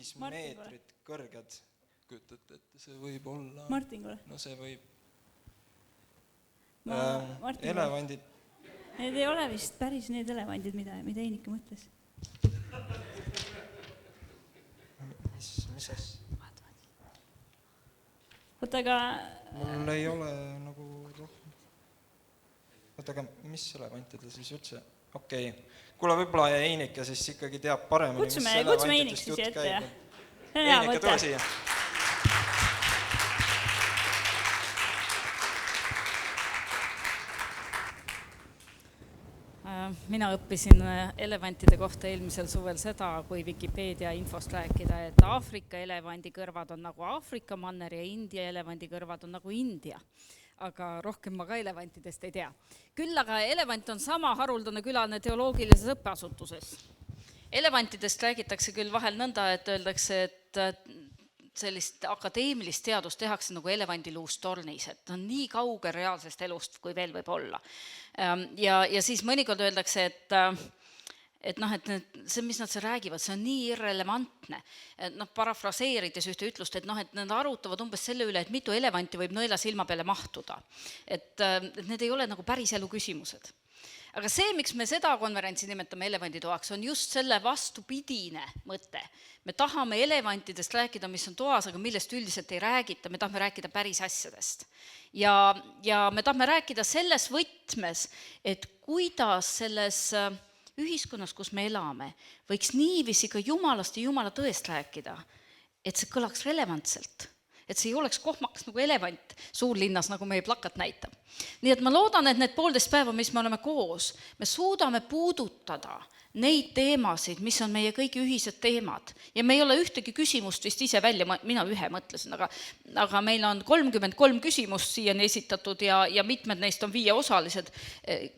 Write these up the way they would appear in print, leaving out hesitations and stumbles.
5 Martin meetrit kõrged. Kujutate, et see võib olla... Martin kole. No see võib... Martin elevandid... Need ei ole vist päris need elevandid, mida Einike mõtles. Mis asja? Oota, aga... Mul ei ole nagu... Oota, aga mis elevantide siis üldse? Okei. Kuule, võib-olla Einike siis ikkagi teab paremini, Kutsume Einik siis ette, jah. Einike, tule siia. Mina õppisin elevantide kohta eelmisel suvel seda, kui Wikipeedia infost rääkida, et Aafrika elevandi kõrvad on nagu Aafrika manner ja India elevandi kõrvad on nagu India. Aga rohkem ma ka elevantidest ei tea. Küll aga elevant on sama haruldane külaline teoloogilises õppeasutuses. Elevantidest räägitakse küll vahel nõnda, et öeldakse, et sellist akadeemilist teadust tehakse nagu elevandiluust tornis, et on nii kaugel reaalsest elust, kui veel võib olla. Ja siis mõnikord öeldakse, et see, mis nad räägivad, see on nii irrelevantne. Parafraseerides ühte ütlust, et nad arutavad umbes selle üle, et mitu elevanti võib nõela silma peale mahtuda. Et need ei ole nagu päris elu küsimused. Aga see, miks me seda konverentsi nimetame elevanditoaks, on just selle vastupidine mõte. Me tahame elevantidest rääkida, mis on toas, aga millest üldiselt ei räägita, me tahame rääkida päris asjadest. Ja me tahame rääkida selles võtmes, et kuidas selles ühiskonnas, kus me elame, võiks niiviisi ka jumalast ja jumala tõest rääkida, et see kõlaks relevantselt. Et see ei oleks kohmakas nagu elevant suurlinnas, nagu meie plakat näitab. Nii et ma loodan, et need 1,5 päeva, mis me oleme koos, me suudame puudutada neid teemasid, mis on meie kõigi ühised teemad. Ja me ei ole ühtegi küsimust vist ise välja, mina ühe mõtlesin, aga meil on 33 küsimust siiani esitatud ja mitmed neist on 5 osalised.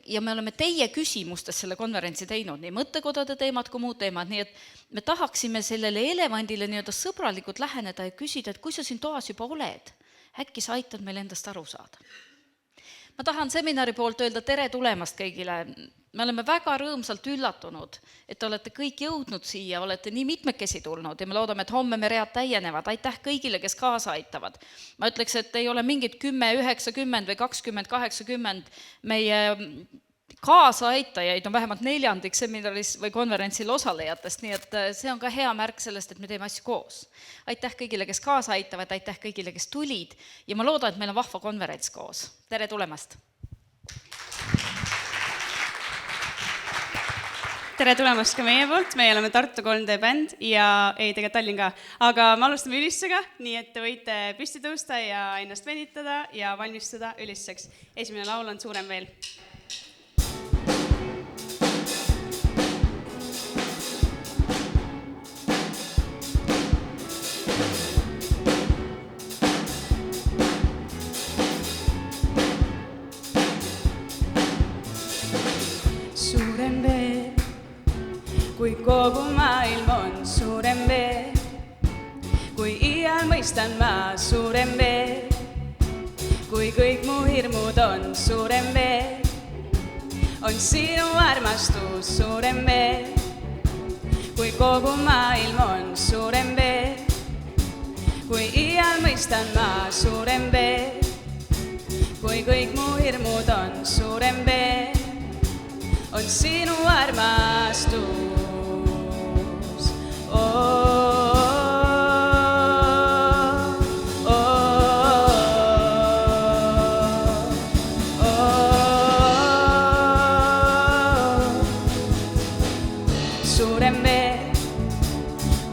Ja me oleme teie küsimustes selle konverentsi teinud, nii mõttekodade teemad kui muud teemad, nii et me tahaksime sellele elevandile nii-öelda sõbralikult läheneda ja küsida, et kui sa siin toas juba oled, äkki sa aitad meil endast aru saada. Ma tahan seminari poolt öelda tere tulemast kõigile. Me oleme väga rõõmsalt üllatunud, et te olete kõik jõudnud siia, olete nii mitmekesi tulnud ja me loodame, et homme me read täienevad. Aitäh kõigile, kes kaasa aitavad. Ma ütleks, et ei ole mingit 10, 90 või 20, 80 meie kaasaaitajaid on vähemalt 4 seminaris või konverentsil osalejatest, nii et see on ka hea märk sellest, et me teeme asju koos. Aitäh kõigile, kes kaasa aitavad, aitäh kõigile, kes tulid ja ma loodan, et meil on vahva konverents koos. Tere tulemast! Tere tulemast ka meie poolt, meie oleme Tartu 3D bänd ja tegelikult Tallinn ka, aga me alustame ülistusega, nii et te võite püsti tõusta ja ennast venitada ja valmistuda ülistuseks. Esimene laul on Suurem veel. Kui kogu maailm on suurem veel, kui iial mõistan ma suurem veel, kui kõik mu hirmud on suurem veel, on sinu armastus suurem veel. Kui kogu maailm on suurem veel, kui iial mõistan ma suurem veel, kui kõik mu hirmud on suurem veel, on sinu armastus. Suurem veel,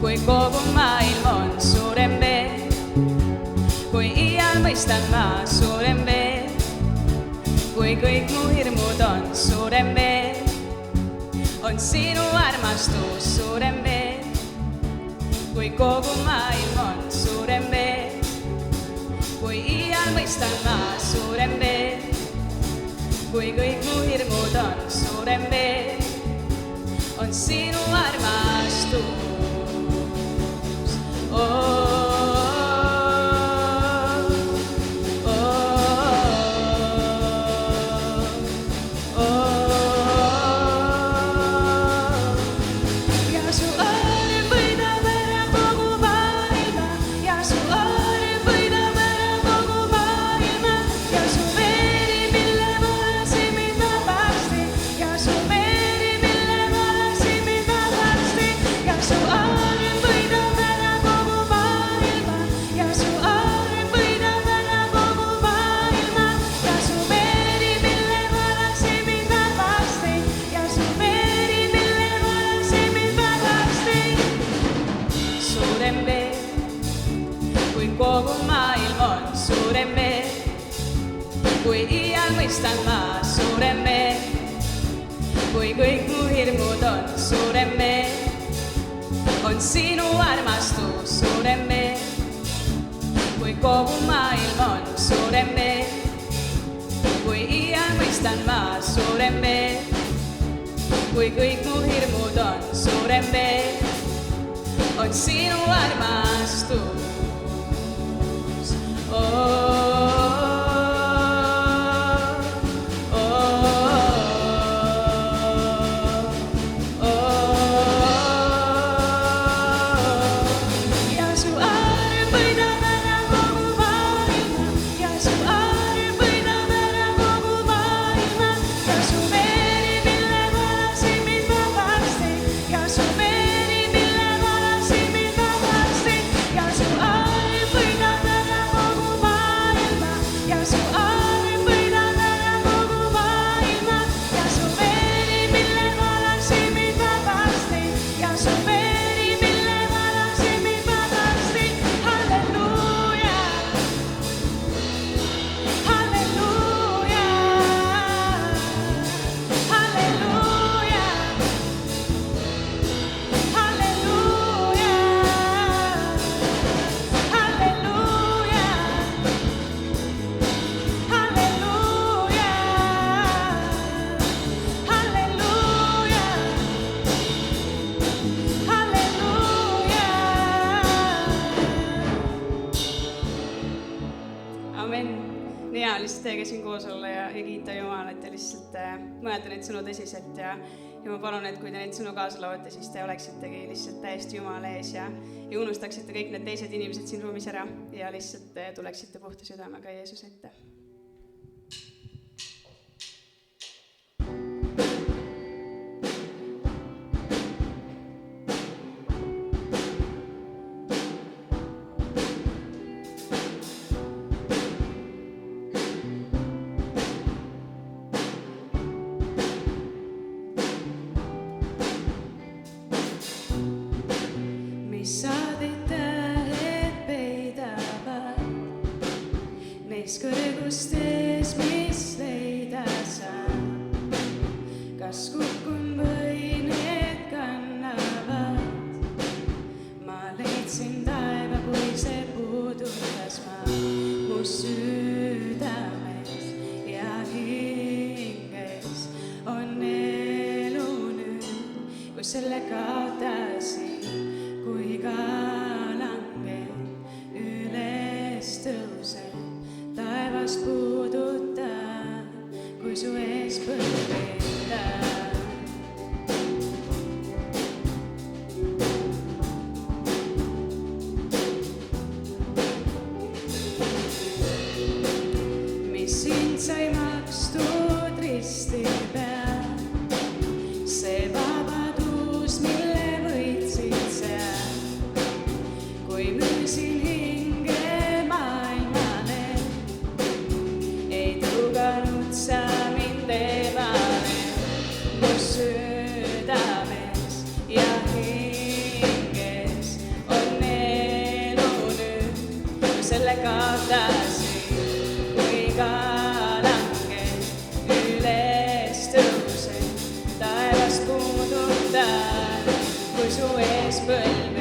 kui kogu maailm on suurem veel, kui iial mõistan ma suurem veel, kui kõik mu hirmud on suurem veel, on sinu armastus suurem veel. Kui kogu maailm on suurem veel, kui iial mõistan ma suurem veel, kui kõik mu hirmud on suurem veel, on sinu armastus. Ja su õnn võidab ära kogu arm võidab ära kogu maailma ja su arm võidab ära kogu maailma ja su veri, mille varasi mind vabasti ja su veri, mille varasi mind vabasti. Suurem veel, kui kogu maailm on, suurem veel, kui iial mõistan ma, suurem veel, kui kõik mu hirmud on, suurem veel, on sinu armastus, suurem veel, kui kogu maailm on, suurem veel, kui iial mõistan ma, suurem veel, kui kõik mu hirmud on, suurem veel, on sinu armastus. Ja su arm võidab ära kogu maailma ja su arm võidab ära kogu maailma ja su veri, mille varasi mind vabasti ja su veri, mille varasi mind vabasti ja su arm võidab ära kogu maailma ja su arm võidab ära kogu maailma ja su veri, mille varasi mind vabasti ja su veri, mille varasi mind vabasti. Halleluuja, halleluuja, halleluuja, halleluuja, halleluuja, halleluuja, halleluuja. Amen. Nii hea lihtsalt teiega siin koos olla ja kiita Jumalat ja lihtsalt mõelda neid sõnu tõsiselt ja ma palun, et kui te neid sõnu kaasa laote, siis te oleksitegi lihtsalt täiesti Jumala ees ja unustaksite kõik need teised inimesed siin ruumis ära ja lihtsalt tuleksite puhta südamega Jeesuse ette. Mis saadid tähed peidavad neis kõrgustes, mis leida saab. Kas kukun või need kannavad? Ma leidsin taevapuise puudutas ma mu südames ja hinges on elu nüüd, kui selle kaotasin. Kui ka langen, üles tõusen, taevast puudutan, kui su ees põlvetan. Mis sind sai makstud risti peal, see vabadus, mille võitsid seal. Kui müüsin hinge maailmale, ei tõuganud sa mind eemale. Mu südames ja hinges on elu nüüd, kui selle kaotasin, kui ka langen, üles tõusen, taevast puudutan, kui su ees põlvetan.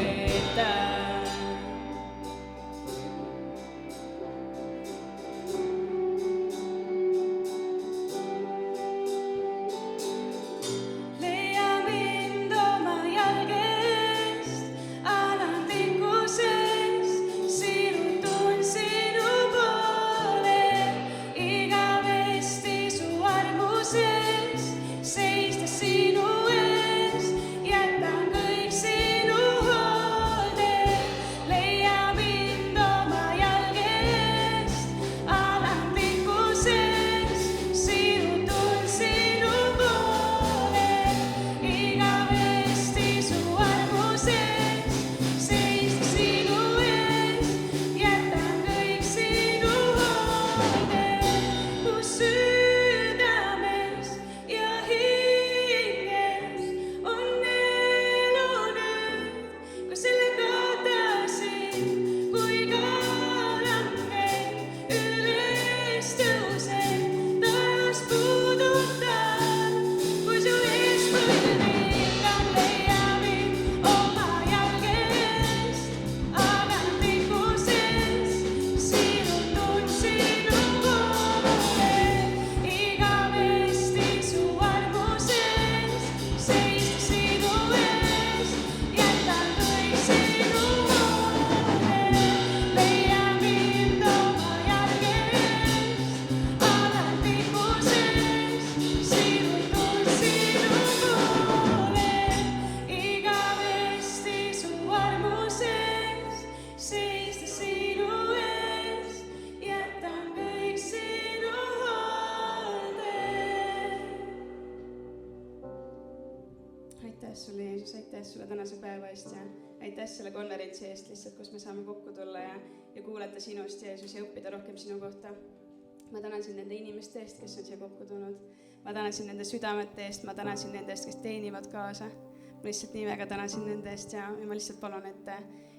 Seista sinu ees, jätan kõik sinu aitäh sulle tänase päeva eest ja aitäh selle konverentsi eest lihtsalt, kus me saame kokku tulla ja kuulata sinust, Jeesus, ja õppida rohkem sinu kohta. Ma tänan sind nende inimeste eest, kes on siia kokku tulnud. Ma tänan sind nende südamete eest, ma tänan sind nende eest, kes teenivad kaasa. Ma lihtsalt nii väga tänan sind nende eest ja ma lihtsalt palun, et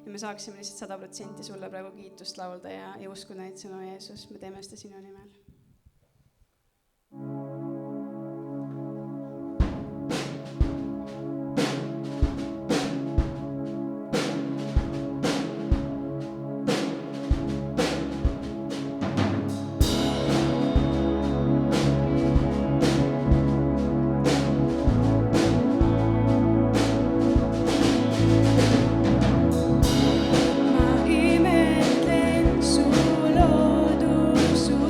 me saaksime lihtsalt 100% sulle praegu kiitust laulda ja uskuda neid sõnu, Jeesus. Me teeme seda sinu nimel. Ma imetlen su loodusuru.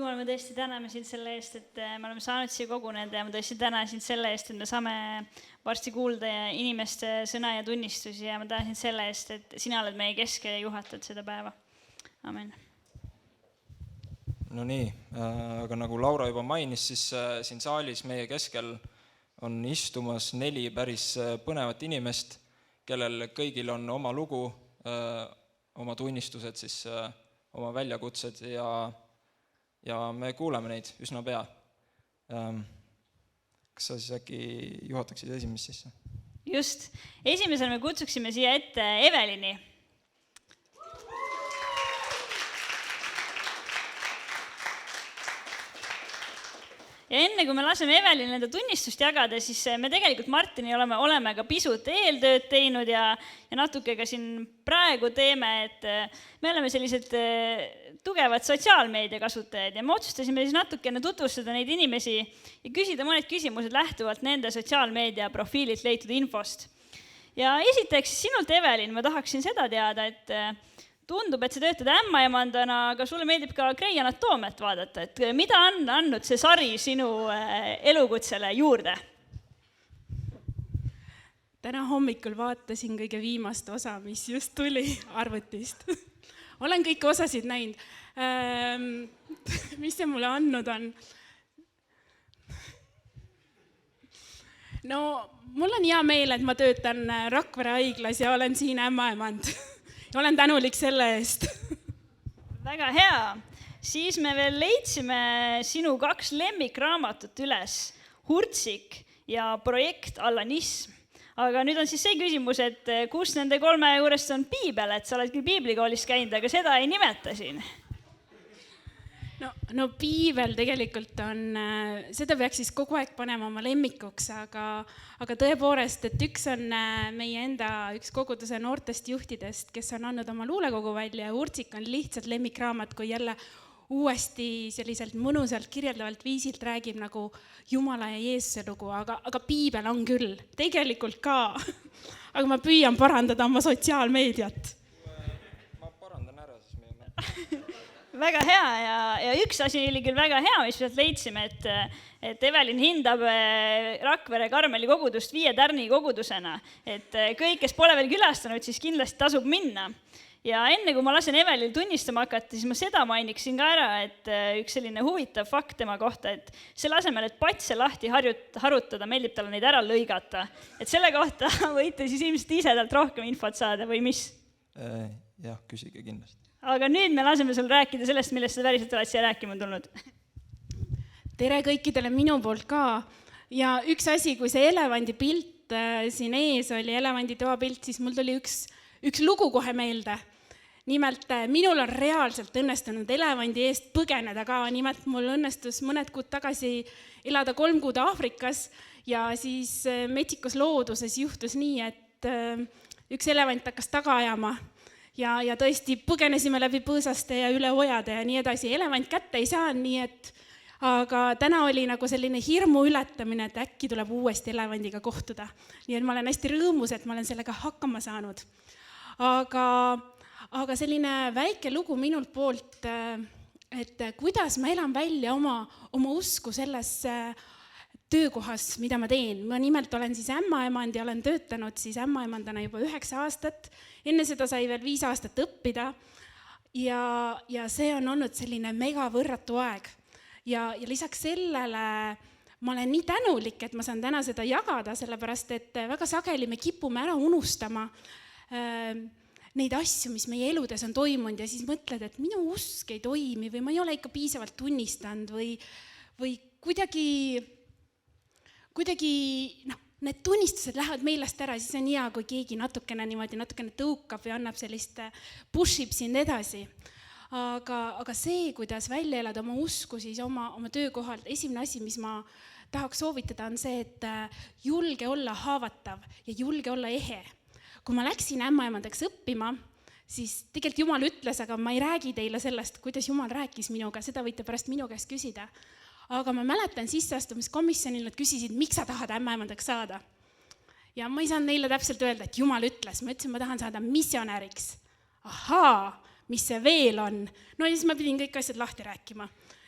Jumal, me tõesti täname sind selle eest, et me oleme saanud siia koguneda ja ma tõesti tänan sind selle eest, et me saame varsti kuulda inimeste sõna ja tunnistusi ja ma tänan sind selle eest, et sina oled meie keskel ja juhatad seda päeva. Amen. No nii, aga nagu Laura juba mainis, siis siin saalis meie keskel on istumas 4 päris põnevat inimest, kellel kõigil on oma lugu, oma tunnistused, siis oma väljakutsed ja me kuuleme neid üsna pea. Kas sa siis äkki juhataksid esimest sisse? Just. Esimesel me kutsuksime siia ette Evelini. Ja enne kui me laseme Evelin enda tunnistust jagada, siis me tegelikult Martini oleme ka pisut eeltööd teinud ja natuke ka siin praegu teeme, et me oleme sellised tugevad sotsiaalmeedia kasutajad ja me otsustasime siis natukene tutvustada neid inimesi ja küsida mõned küsimused lähtuvalt nende sotsiaalmeedia profiililt leitud infost. Ja esiteks sinult, Evelin, ma tahaksin seda teada, et tundub, et sa töötad ämmaemandana, aga sulle meeldib ka Grey Anatoomiat vaadata, et mida on andnud see sari sinu elukutsele juurde? Täna hommikul vaatasin kõige viimast osa, mis just tuli arvutist. Olen kõiki osasid näinud. Mis see mulle andnud on? No, mul on hea meel, et ma töötan Rakvere haiglas ja olen siin ämmaemand. Olen tänulik selle eest. Väga hea. Siis me veel leidsime sinu 2 lemmikraamatut üles, Hurtsik ja projekt Allanism. Aga nüüd on siis see küsimus, et kus nende 3 juurest on piibel, et sa oled küll piiblikoolis käinud, aga seda ei nimeta siin. No piibel tegelikult on, seda peaks siis kogu aeg panema oma lemmikuks, aga tõepoolest, et üks on meie enda üks koguduse noortest juhtidest, kes on andnud oma luulekogu välja ja Hurtsik on lihtsalt lemmikraamat, kui jälle uuesti selliselt mõnusalt kirjeldavalt viisilt räägib nagu Jumala ja Jeesuse lugu, aga piibel on küll, tegelikult ka, aga ma püüan parandada oma sotsiaalmeediat. Ma parandan ära siis meie. Väga hea ja üks asi oli küll väga hea, mis me leidsime, et Evelin hindab Rakvere Karmeli kogudust 5 tärni kogudusena, et kõik, kes pole veel külastanud, siis kindlasti tasub minna. Ja enne kui ma lasen Evelil tunnistama hakata, siis ma seda mainiksin ka ära, et üks selline huvitav fakt tema kohta, et selle asemel, et patse lahti harutada, meeldib talle neid ära lõigata. Et selle kohta võite siis ilmselt ise talt rohkem infot saada või mis? Jah, küsige kindlasti. Aga nüüd me laseme sul rääkida sellest, millest sa päriselt oled siia rääkima tulnud. Tere kõikidele minu poolt ka. Ja üks asi, kui see elevandi pilt siin ees oli, elevandi toapilt, siis mul tuli üks lugu kohe meelde. Nimelt, minul on reaalselt õnnestunud elevandi eest põgeneda ka. Nimelt, mul õnnestus mõned kuud tagasi elada 3 kuud Aafrikas ja siis metsikus looduses juhtus nii, et üks elevant hakkas taga ajama. Ja tõesti põgenesime läbi põõsaste ja üle ojade ja nii edasi. Elevant kätte ei saa, nii et aga täna oli nagu selline hirmu ületamine, et äkki tuleb uuesti elevandiga kohtuda. Nii et ma olen hästi rõõmus, et ma olen sellega hakkama saanud. Aga selline väike lugu minult poolt, et kuidas ma elan välja oma usku selles töökohas, mida ma teen. Ma nimelt olen siis ämmaemand ja olen töötanud siis ämmaemandana juba 9 aastat. Enne seda sai veel 5 aastat õppida ja see on olnud selline mega võrratu aeg. Ja lisaks sellele ma olen nii tänulik, et ma saan täna seda jagada, sellepärast et väga sageli me kipume ära unustama neid asju, mis meie eludes on toimunud ja siis mõtled, et minu usk ei toimi või ma ei ole ikka piisavalt tunnistanud või kuidagi need tunnistused lähevad meelest ära, siis on hea, kui keegi natukene tõukab ja annab sellist pushib sind edasi. Aga see, kuidas välja elada oma usku siis oma töökohalt, esimene asi, mis ma tahaks soovitada, on see, et julge olla haavatav ja julge olla ehe. Kui ma läksin ämmaemandaks õppima, siis tegelikult Jumal ütles, aga ma ei räägi teile sellest, kuidas Jumal rääkis minuga, seda võite pärast minu käest küsida. Aga ma mäletan sisseastumiskomisjonil, nad küsisid, miks sa tahad ämmaemandaks saada. Ja ma ei saanud neile täpselt öelda, et Jumal ütles, ma ütlesin, ma tahan saada missionäriks. Ahaa, mis see veel on? No ja siis ma pidin kõik asjad lahti rääkima.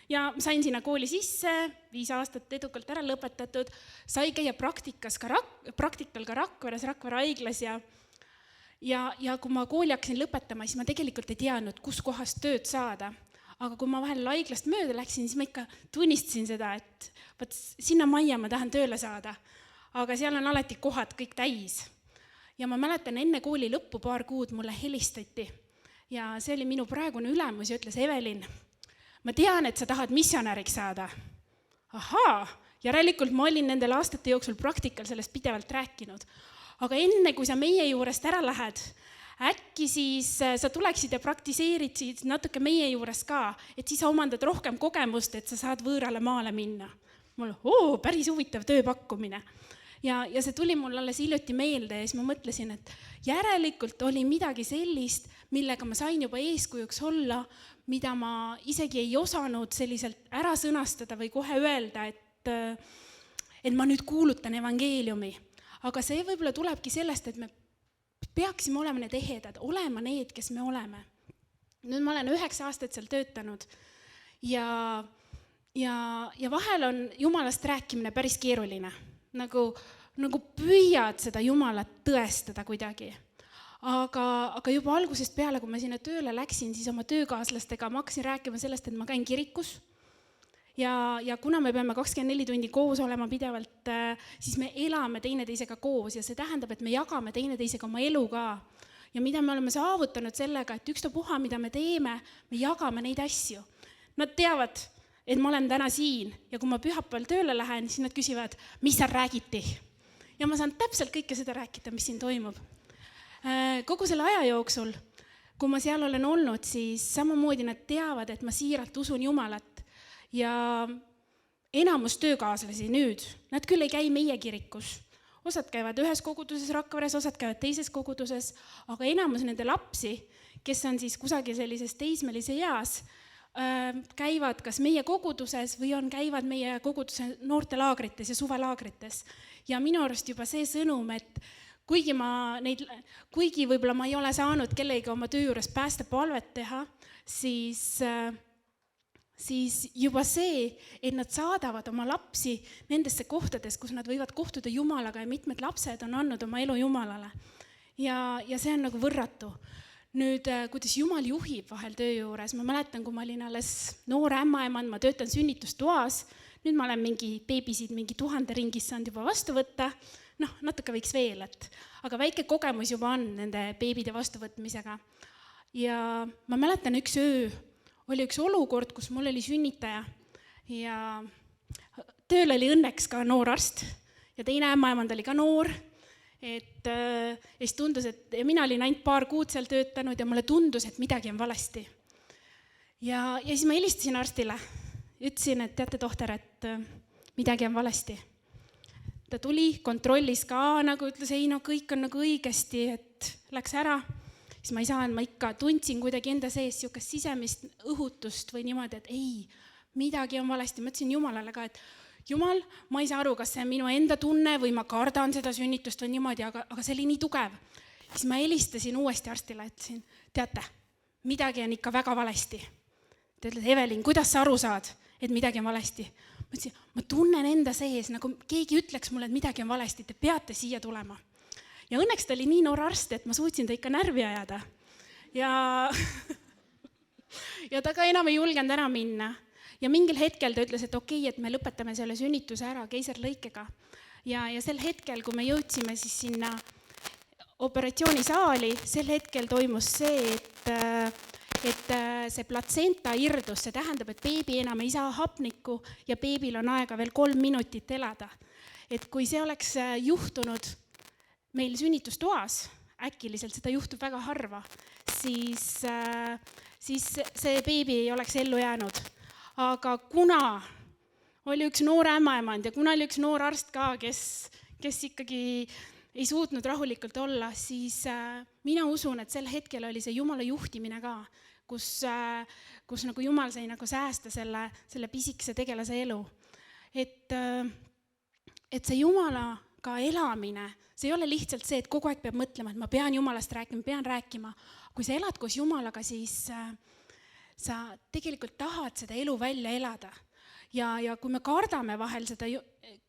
ja sain sinna kooli sisse, 5 aastat edukalt ära lõpetatud, sai käia praktikal ka Rakveres, Rakvere haiglas ja kui ma kooli hakkasin lõpetama, siis ma tegelikult ei teadnud, kus kohast tööd saada. Aga kui ma vahel haiglast mööda läksin, siis ma ikka tunnistasin seda, et võt, sinna majja ma tahan tööle saada. Aga seal on alati kohad kõik täis. Ja ma mäletan, enne kooli lõppu 2 kuud mulle helistati. Ja see oli minu praegune ülemus ja ütles, Evelin, ma tean, et sa tahad missionäriks saada. Ahaa, järelikult ma olin nendel aastate jooksul praktikal sellest pidevalt rääkinud. Aga enne, kui sa meie juurest ära lähed, äkki siis sa tuleksid ja praktiseerid natuke meie juures ka, et siis sa omandad rohkem kogemust, et sa saad võõrale maale minna. Mul, päris huvitav tööpakkumine. Ja see tuli mul alles hiljuti meelde ja siis ma mõtlesin, et järelikult oli midagi sellist, millega ma sain juba eeskujuks olla, mida ma isegi ei osanud selliselt ära sõnastada või kohe öelda, et ma nüüd kuulutan evangeeliumi. Aga see võib-olla tulebki sellest, et me peaksime olema need ehedad, olema need, kes me oleme. Nüüd ma olen 9 aastat seal töötanud ja vahel on Jumalast rääkimine päris keeruline. Nagu püüad seda Jumalat tõestada kuidagi. Aga juba algusest peale, kui ma sinna tööle läksin, siis oma töökaaslastega ma hakkasin rääkima sellest, et ma käin kirikus. Ja kuna me peame 24 tundi koos olema pidevalt, siis me elame teineteisega koos ja see tähendab, et me jagame teineteisega oma elu ka. Ja mida me oleme saavutanud sellega, et ükstapuha, mida me teeme, me jagame neid asju. Nad teavad, et ma olen täna siin ja kui ma pühapäeval tööle lähen, siis nad küsivad, mis seal räägiti. Ja ma saan täpselt kõike seda rääkida, mis siin toimub. Kogu selle aja jooksul, kui ma seal olen olnud, siis samamoodi nad teavad, et ma siiralt usun Jumalat. Ja enamus töökaaslasi nüüd, nad küll ei käi meie kirikus. Osad käivad ühes koguduses Rakveres, osad käivad teises koguduses, aga enamus nende lapsi, kes on siis kusagil sellises teismelise eas, käivad kas meie koguduses või käivad meie koguduse noortelaagrites ja suvelaagrites. Ja minu arust juba see sõnum, et kuigi võib-olla ma ei ole saanud kellegi oma töö juures päästepalvet teha, siis juba see, et nad saadavad oma lapsi nendesse kohtades, kus nad võivad kohtuda Jumalaga ja mitmed lapsed on andnud oma elu Jumalale. Ja see on nagu võrratu. Nüüd, kuidas Jumal juhib vahel töö juures, ma mäletan, kui ma olin alles noor ämmaemand, ma töötan sünnitustoas, nüüd ma olen beebisid 1000 ringis saanud juba vastu võtta, natuke võiks veel, aga väike kogemus juba on nende beebide vastuvõtmisega. Ja ma mäletan üks öö, oli üks olukord, kus mul oli sünnitaja ja tööl oli õnneks ka noor arst ja teine ämmaemand oli ka noor, et siis tundus, et mina olin ainult 2 kuud seal töötanud ja mulle tundus, et midagi on valesti. Ja siis ma helistasin arstile, ütlesin, et teate tohter, et midagi on valesti. Ta tuli, kontrollis ka, nagu ütles, ei kõik on nagu õigesti, et läks ära. Siis ma ei saa, ma ikka tundsin kuidagi enda sees siukest sisemist õhutust või niimoodi, et ei, midagi on valesti. Ma ütlesin Jumalale ka, et Jumal, ma ei saa aru, kas see on minu enda tunne või ma kardan seda sünnitust või niimoodi, aga see oli nii tugev. Siis ma helistasin uuesti arstile, ütlesin, teate, midagi on ikka väga valesti. Ta ütles, Evelin, kuidas sa aru saad, et midagi on valesti? Ma ütlesin, ma tunnen enda sees, nagu keegi ütleks mulle, et midagi on valesti, te peate siia tulema. Ja õnneks ta oli nii noor arst, et ma suutsin ta ikka närvi ajada. Ja ta ka enam ei julgenud ära minna. Ja mingil hetkel ta ütles, et okei, et me lõpetame selle sünnituse ära keisarlõikega. Ja sel hetkel, kui me jõudsime siis sinna operatsioonisaali, sel hetkel toimus see, et see platsenta irdus, see tähendab, et beebi enam ei saa hapnikku ja beebil on aega veel 3 minutit elada. Et kui see oleks juhtunud meil sünnitustoas, äkiliselt seda juhtub väga harva, siis see beebi ei oleks ellu jäänud. Aga kuna oli üks noor ämmaemand ja kuna oli üks noor arst ka, kes ikkagi ei suutnud rahulikult olla, siis mina usun, et sel hetkel oli see Jumala juhtimine ka, kus nagu Jumal sai nagu säästa selle pisikese tegelase elu. Et see Jumala ka elamine, see ei ole lihtsalt see, et kogu aeg peab mõtlema, et ma pean Jumalast rääkima, pean rääkima. Kui sa elad koos Jumalaga, siis sa tegelikult tahad seda elu välja elada. Ja kui me kardame vahel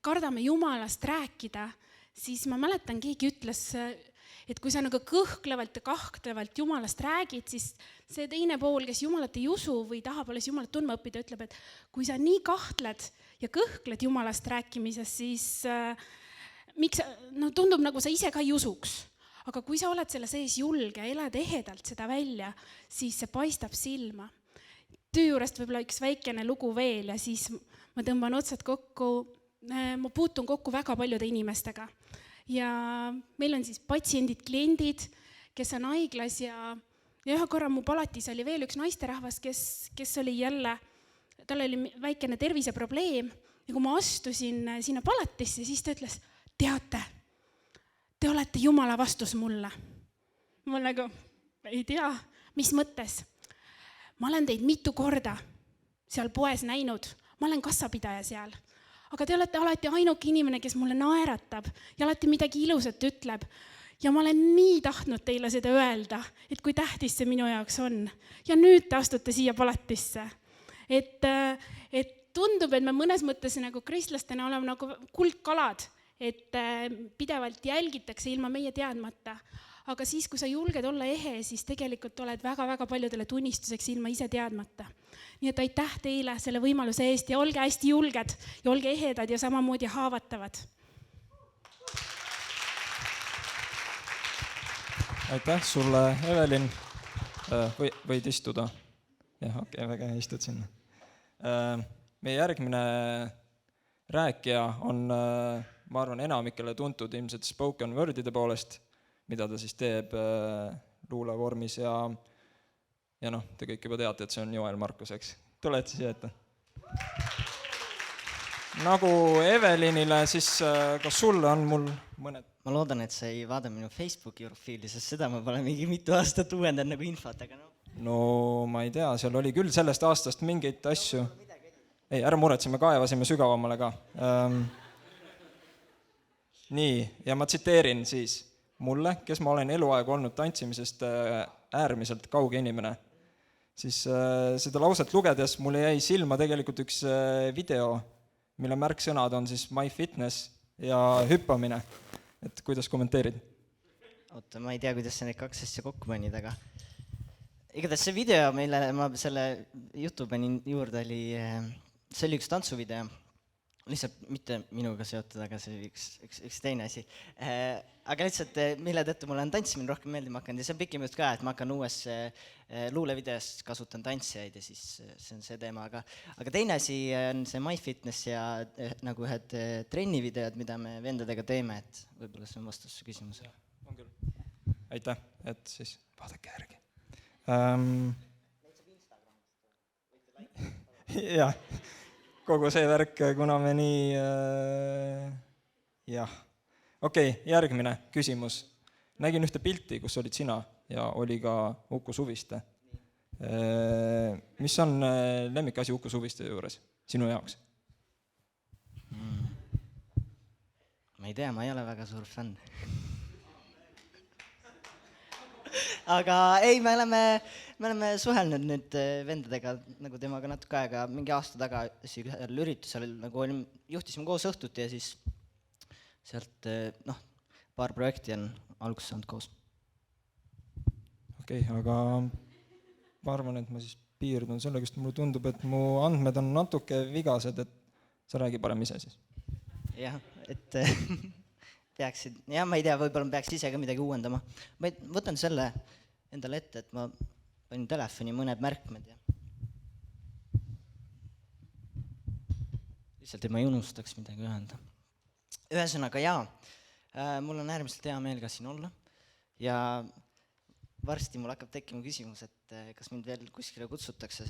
kardame Jumalast rääkida, siis ma mäletan, keegi ütles, et kui sa nagu kõhklevalt ja kahtlevalt Jumalast räägid, siis see teine pool, kes Jumalat ei usu või tahab alles Jumalat tundma õppida, ütleb, et kui sa nii kahtled ja kõhkled Jumalast rääkimises, siis tundub nagu sa ise ka ei usuks. Aga kui sa oled selle sees julge, elad ehedalt seda välja, siis see paistab silma. Töö juurest võib-olla üks väikene lugu veel ja siis ma tõmban otsad kokku, ma puutun kokku väga paljude inimestega. Ja meil on siis patsiendid, kliendid, kes on haiglas ja ühe korra mu palatis oli veel üks naisterahvas, kes oli jälle, tal oli väikene terviseprobleem ja kui ma astusin sinna palatisse, siis ta ütles, teate, te olete Jumala vastus mulle. Ma nagu, ei tea, mis mõttes. Ma olen teid mitu korda seal poes näinud, ma olen kassapidaja seal. Aga te olete alati ainuke inimene, kes mulle naeratab ja alati midagi ilusat ütleb. Ja ma olen nii tahtnud teile seda öelda, et kui tähtis see minu jaoks on. Ja nüüd te astute siia palatisse. Et tundub, et me mõnes mõttes nagu kristlastena oleme nagu kuldkalad, et pidevalt jälgitakse ilma meie teadmata. Aga siis, kui sa julged olla ehe, siis tegelikult oled väga-väga paljudele tunnistuseks ilma ise teadmata. Nii et aitäh teile selle võimaluse eest ja olge hästi julged ja olge ehedad ja samamoodi haavatavad. Aitäh sulle, Evelin. Võid istuda. Jah, okei, väga hea, istud sinna. Meie järgmine rääkija on, ma arvan, enamikele tuntud ilmselt spoken wordide poolest, mida ta siis teeb luulevormis ja te kõik juba teate, et see on Joel Markus, eks. Tuled siis ette. Nagu Evelinile, siis kas sulle on mul mõned? Ma loodan, et sa ei vaada minu Facebooki profiili, sest seda ma pole mingi mitu aastat uuendan nagu infot, aga No ma ei tea, seal oli küll sellest aastast mingeid asju. Ei, ära muretse, me kaevasime sügavamale ka. Nii, ja ma tsiteerin siis mulle, kes ma olen eluaeg olnud tantsimisest äärmiselt kauge inimene. Siis seda lauset lugedes mulle jäi silma tegelikult üks video, mille märksõnad on siis My Fitness ja hüppamine. Et kuidas kommenteerid? Oota, ma ei tea, kuidas sa need kaks asja kokku panid, aga igatahes see video, mille ma selle jutu panin juurde, see oli üks tantsuvideo, lihtsalt mitte minuga seotud, aga see oli üks teine asi. Aga lihtsalt, mille tõttu mulle on tantsimine rohkem meeldima hakanud ja see on pikim jutt ka, et ma hakkan uues luulevideos kasutan tantsijaid ja siis see on see teema. Aga teine asi on see My Fitness ja nagu ühed trennivideod, mida me vendadega teeme, et võib-olla see on vastus su küsimusele. On küll. Aitäh, et siis vaadake järgi. Jah, kogu see värk, kuna me nii... Jah. Okei, järgmine küsimus. Nägin ühte pilti, kus olid sina ja oli ka Uku Suviste. Mis on lemmikasi Uku Suviste juures sinu jaoks? Ma ei tea, ma ei ole väga suur fänn. Aga ei, me oleme suhelnud nüüd vendadega nagu temaga natuke aega, mingi aasta tagasi ühel üritusel, nagu juhtisime koos õhtut ja siis sealt paar projekti on alguses saanud koos. Okei, aga ma arvan, et ma siis piirdun sellega, sest mulle tundub, et mu andmed on natuke vigased, et sa räägi parem ise siis. Jah, et peaksid, ma ei tea, võib-olla peaks ise ka midagi uuendama. Ma võtan selle endale ette, et ma panin telefoni mõned märkmed ja lihtsalt, et ma ei unustaks midagi öelda. Ühesõnaga, mul on äärmiselt hea meel ka siin olla ja varsti mul hakkab tekkima küsimus, et kas mind veel kuskile kutsutakse,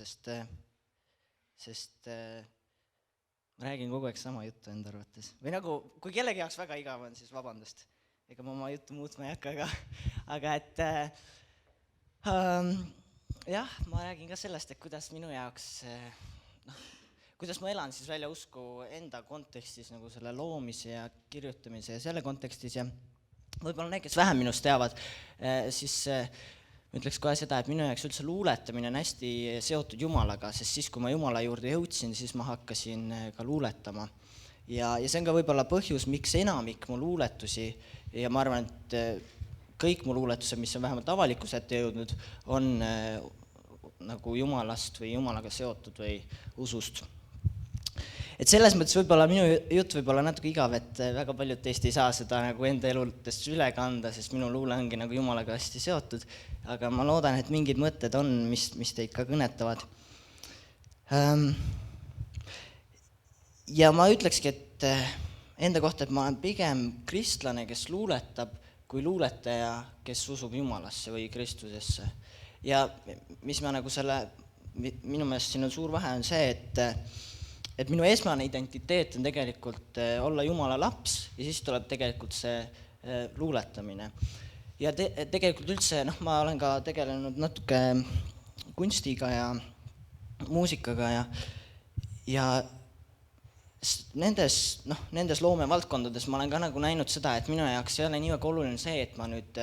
sest ma räägin kogu aeg sama juttu enda arvates. Või nagu, kui kellegi jaoks väga igav on, siis vabandust. Ega ma oma juttu muutma ei hakka, aga et ma räägin ka sellest, et kuidas minu jaoks, kuidas ma elan siis välja usku enda kontekstis nagu selle loomise ja kirjutamise ja selle kontekstis ja võib-olla need, kes vähem minust teavad, siis ma ütleks kohe seda, et minu jaoks üldse luuletamine on hästi seotud Jumalaga, sest siis, kui ma Jumala juurde jõudsin, siis ma hakkasin ka luuletama. Ja see on ka võib-olla põhjus, miks enamik mu luuletusi ja ma arvan, et kõik mu luuletused, mis on vähemalt avalikkuse ette jõudnud, on nagu Jumalast või Jumalaga seotud või usust. Et selles mõttes võib-olla minu jutt võib olla natuke igav, et väga paljud teist ei saa seda nagu enda eludest üle kanda, sest minu luule ongi nagu Jumalaga hästi seotud, aga ma loodan, et mingid mõtted on, mis teid ka kõnetavad. Ja ma ütlekski, et enda kohta, et ma olen pigem kristlane, kes luuletab, kui luuletaja, kes usub Jumalasse või Kristusesse. Ja mis ma nagu minu meelest siin on suur vahe, on see, et minu esmane identiteet on tegelikult olla Jumala laps ja siis tuleb tegelikult see luuletamine. Ja tegelikult üldse, ma olen ka tegelenud natuke kunstiga ja muusikaga ja nendes loomevaldkondades ma olen ka nagu näinud seda, et minu jaoks ei ole nii väga oluline see, et ma nüüd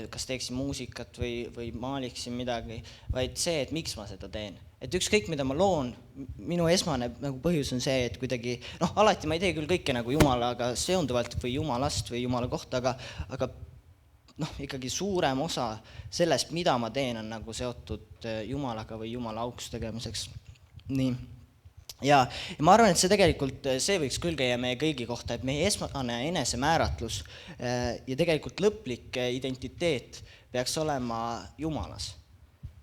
kas teeksin muusikat või maaliksin midagi, vaid see, et miks ma seda teen. Et ükskõik, mida ma loon, minu esmane nagu põhjus on see, et kuidagi, alati ma ei tee küll kõike nagu Jumalaga seonduvalt või Jumalast või Jumala kohta, aga ikkagi suurem osa sellest, mida ma teen, on nagu seotud Jumalaga või Jumala auks tegemiseks. Nii. Ja ma arvan, et see tegelikult, see võiks küll käia meie kõigi kohta, et meie esmane enesemääratlus ja tegelikult lõplik identiteet peaks olema Jumalas.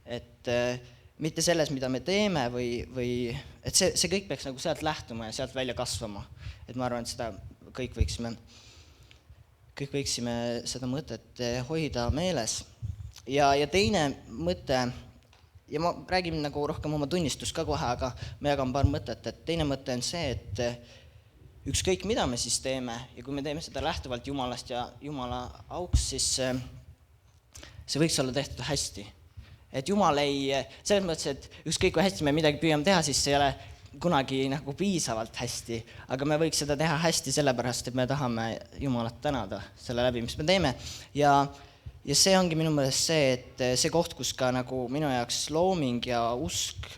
Et mitte selles, mida me teeme või et see kõik peaks nagu sealt lähtuma ja sealt välja kasvama. Et ma arvan, et seda kõik võiksime seda mõtet hoida meeles. Ja teine mõte, ja ma räägin nagu rohkem oma tunnistust ka kohe, aga ma jagan paar mõtet, et teine mõte on see, et ükskõik mida me siis teeme ja kui me teeme seda lähtuvalt Jumalast ja Jumala auks, siis see võiks olla tehtud hästi. Et Jumal selles mõttes, et ükskõik kui hästi me midagi püüame teha, siis see ei ole kunagi nagu piisavalt hästi, aga me võiks seda teha hästi sellepärast, et me tahame Jumalat tänada selle läbi, mis me teeme ja see ongi minu meelest see, et see koht, kus ka nagu minu jaoks looming ja usk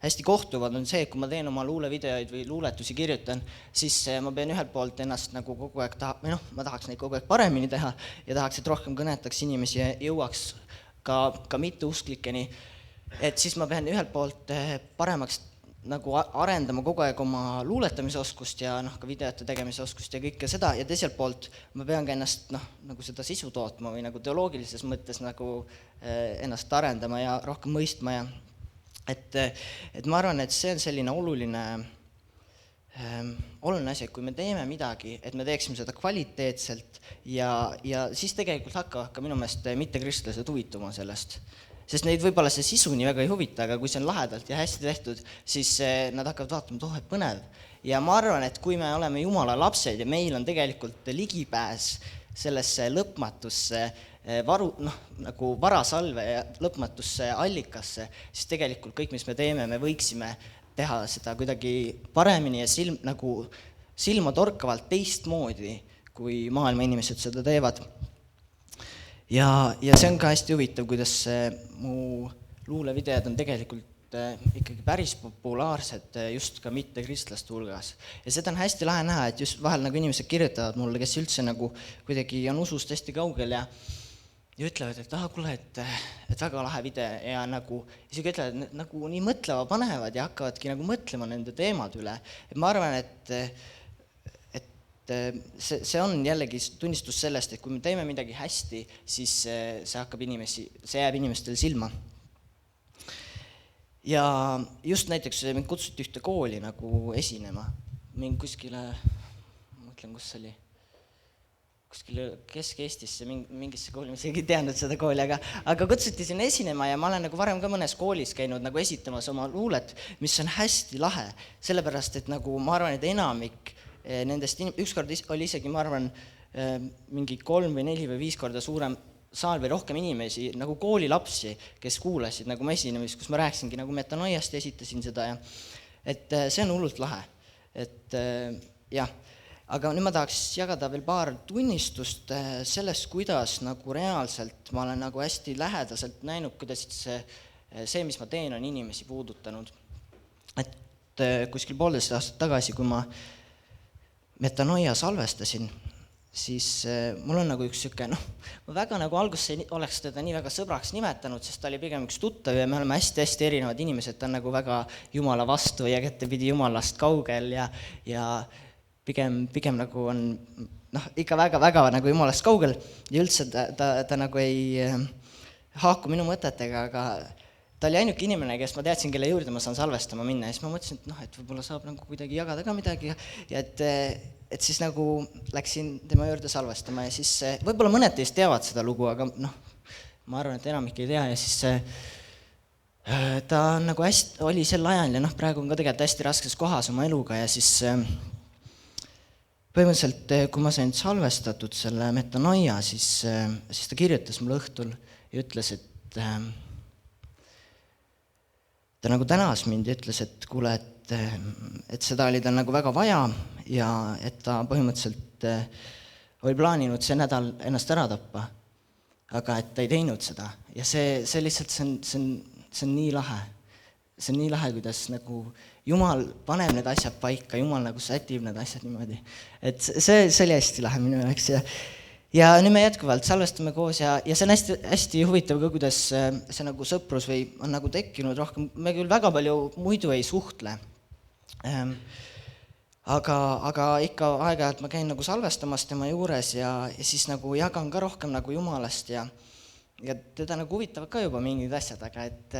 hästi kohtuvad, on see, et kui ma teen oma luulevideoid või luuletusi kirjutan, siis ma pean ühelt poolt ennast nagu kogu aeg ma tahaks neid kogu aeg paremini teha ja tahaks, et rohkem kõnetaks inimesi ja jõuaks ka mitteusklikeni, et siis ma pean ühelt poolt paremaks nagu arendama kogu aeg oma luuletamise oskust ja ka videote tegemise oskust ja kõike seda ja teiselt poolt ma pean ka ennast nagu seda sisu tootma või nagu teoloogilises mõttes nagu ennast arendama ja rohkem mõistma ja et ma arvan, et see on selline oluline asi, et kui me teeme midagi, et me teeksime seda kvaliteetselt ja siis tegelikult hakkavad ka minu meelest mittekristlased huvituma sellest. Sest neid võib-olla see sisu nii väga ei huvita, aga kui see on lahedalt ja hästi tehtud, siis nad hakkavad vaatama, et põnev. Ja ma arvan, et kui me oleme Jumala lapsed ja meil on tegelikult ligipääs sellesse lõpmatusse nagu varasalve ja lõpmatusse allikasse, siis tegelikult kõik, mis me teeme, me võiksime teha seda kuidagi paremini ja silma torkavalt teistmoodi, kui maailma inimesed seda teevad. Ja see on ka hästi huvitav, kuidas mu luulevideod on tegelikult ikkagi päris populaarsed just ka mitte-kristlaste hulgas. Ja seda on hästi lahe näha, et just vahel nagu inimesed kirjutavad mulle, kes üldse nagu kuidagi on usust hästi kaugel ja ütlevad, et kuule, et väga lahe video ja nagu isegi ütlevad, et nagu nii mõtleva panevad ja hakkavadki nagu mõtlema nende teemad üle. Et ma arvan, et see on jällegi tunnistus sellest, et kui me teeme midagi hästi, siis see jääb inimestel silma. Ja just näiteks mind kutsuti ühte kooli nagu esinema. Mind kuskile, mõtlen, kus oli, kuskile Kesk-Eestisse, mingisse kooli, ma isegi ei teadnud seda kooli, aga kutsuti sinna esinema ja ma olen nagu varem ka mõnes koolis käinud nagu esitamas oma luulet, mis on hästi lahe, sellepärast, et nagu ma arvan, et enamik nendest ükskord oli isegi, ma arvan, mingi 3 või 4 või 5 korda suurem saal või rohkem inimesi, nagu koolilapsi, kes kuulasid nagu ma esinemist, kus ma rääkisingi nagu metanoiast ja esitasin seda ja et see on hullult lahe. Et jah, aga nüüd ma tahaks jagada veel paar tunnistust sellest, kuidas nagu reaalselt ma olen nagu hästi lähedaselt näinud, kuidas see, mis ma teen, on inimesi puudutanud. Et kuskil 1,5 aastat tagasi, kui ma Metanoia salvestasin, siis mul on nagu üks siuke, ma väga nagu alguses ei oleks teda nii väga sõbraks nimetanud, sest ta oli pigem üks tuttav ja me oleme hästi-hästi erinevad inimesed, ta on nagu väga Jumala vastu ja igatepidi Jumalast kaugel ja pigem nagu on ikka väga nagu Jumalast kaugel ja üldse ta nagu ei haaku minu mõtetega, aga ta oli ainuke inimene, kes ma teadsin, kelle juurde ma saan salvestama minna ja siis ma mõtlesin, et võib-olla saab nagu kuidagi jagada ka midagi ja et siis nagu läksin tema juurde salvestama ja siis võib-olla mõned teist teavad seda lugu, aga ma arvan, et enamik ei tea ja siis ta nagu hästi oli sel ajal ja praegu on ka tegelikult hästi raskes kohas oma eluga ja siis põhimõtteliselt, kui ma sain salvestatud selle Metanoia, siis ta kirjutas mulle õhtul ja ütles, et ta nagu tänas mind ja ütles, et kuule, et seda oli tal nagu väga vaja ja et ta põhimõtteliselt oli plaaninud see nädal ennast ära tappa, aga et ta ei teinud seda. Ja see lihtsalt, see on nii lahe. See on nii lahe, kuidas nagu Jumal paneb need asjad paika, Jumal nagu sätib need asjad niimoodi. Et see oli hästi lahe minu jaoks ja nüüd me jätkuvalt salvestame koos ja see on hästi huvitav ka, kuidas see nagu sõprus või on nagu tekkinud rohkem. Me küll väga palju muidu ei suhtle, aga ikka aeg-ajalt ma käin nagu salvestamas tema juures ja siis nagu jagan ka rohkem nagu Jumalast ja teda nagu huvitavad ka juba mingid asjad, aga et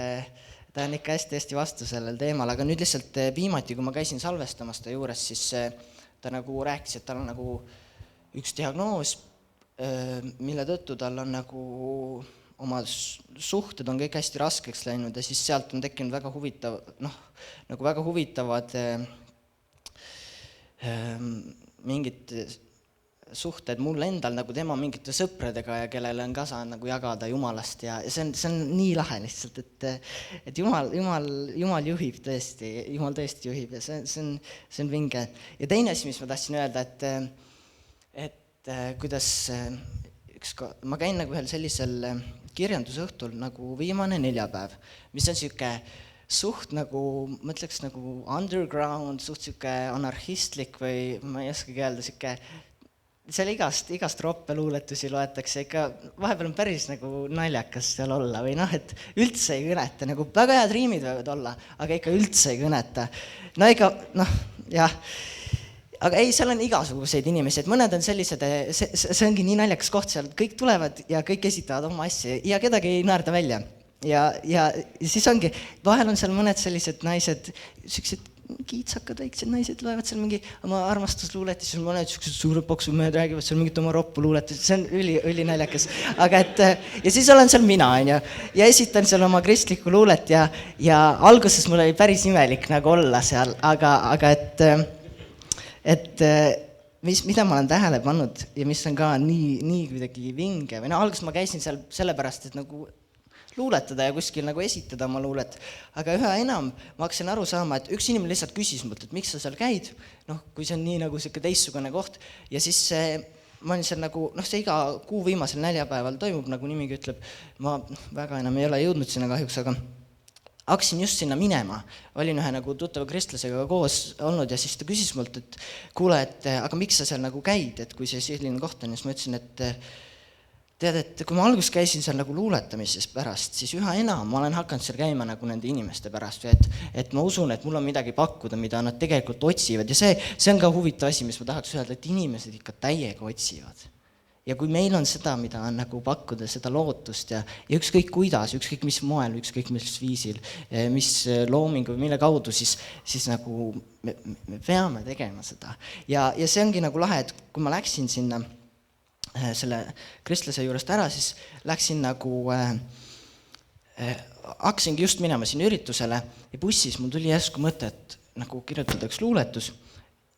ta on ikka hästi vastu sellel teemal, aga nüüd lihtsalt viimati, kui ma käisin salvestamas ta juures, siis ta nagu rääkis, et tal on nagu üks diagnoos, mille tõttu tal on nagu oma suhted on kõik hästi raskeks läinud ja siis sealt on tekkinud väga huvitav, nagu väga huvitavad mingid suhted mul endal nagu tema mingite sõpradega ja kellele on ka saanud nagu jagada Jumalast ja see on nii lahe lihtsalt, et Jumal juhib tõesti, Jumal tõesti juhib ja see on vinge. Ja teine asi, mis ma tahtsin öelda, et kuidas ma käin nagu ühel sellisel kirjandusõhtul nagu viimane neljapäev, mis on siuke suht nagu, ma ütleks nagu underground, suht siuke anarhistlik või ma ei oskagi öelda, siuke seal igast roppeluuletusi loetakse, ikka vahepeal on päris nagu naljakas seal olla või et üldse ei kõneta, nagu väga head riimid võivad olla, aga ikka üldse ei kõneta. Jah. Aga ei, seal on igasuguseid inimesi, et mõned on sellised, see ongi nii naljakas koht seal, kõik tulevad ja kõik esitavad oma asja ja kedagi ei naerda välja. Ja siis ongi, vahel on seal mõned sellised naised, sellised kiitsakad väiksed naised loevad seal mingi oma armastusluulet, siis mõned sellised suured paksumehed räägivad seal mingit oma roppu-luulet, see on üli naljakas. Aga ja siis olen seal mina, ja esitan seal oma kristlikku luulet ja alguses mul oli päris imelik nagu olla seal, aga mida ma olen tähele pannud ja mis on ka nii kuidagi vinge või alguses ma käisin seal sellepärast, et nagu luuletada ja kuskil nagu esitada oma luulet, aga üha enam ma hakkasin aru saama, et üks inimene lihtsalt küsis mult, et miks sa seal käid, kui see on nii nagu siuke teistsugune koht ja siis ma olin seal nagu, see iga kuu viimasel neljapäeval toimub, nagu nimigi ütleb, ma väga enam ei ole jõudnud sinna kahjuks, aga hakkasin just sinna minema, olin ühe nagu tuttava kristlasega koos olnud ja siis ta küsis mult, et kuule, aga miks sa seal nagu käid, et kui see selline koht on ja siis ma ütlesin, et tead, et kui ma alguses käisin seal nagu luuletamises pärast, siis üha enam ma olen hakanud seal käima nagu nende inimeste pärast või et ma usun, et mul on midagi pakkuda, mida nad tegelikult otsivad ja see on ka huvitav asi, mis ma tahaks öelda, et inimesed ikka täiega otsivad. Ja kui meil on seda, mida on nagu pakkuda, seda lootust ja ükskõik kuidas, ükskõik mis moel, ükskõik mis viisil, mis loomingu või mille kaudu, siis nagu me peame tegema seda. Ja see ongi nagu lahe, et kui ma läksin sinna selle kristlase juurest ära, siis läksin nagu, hakkasingi just minema sinna üritusele ja bussis mul tuli järsku mõte, et nagu kirjutada üks luuletus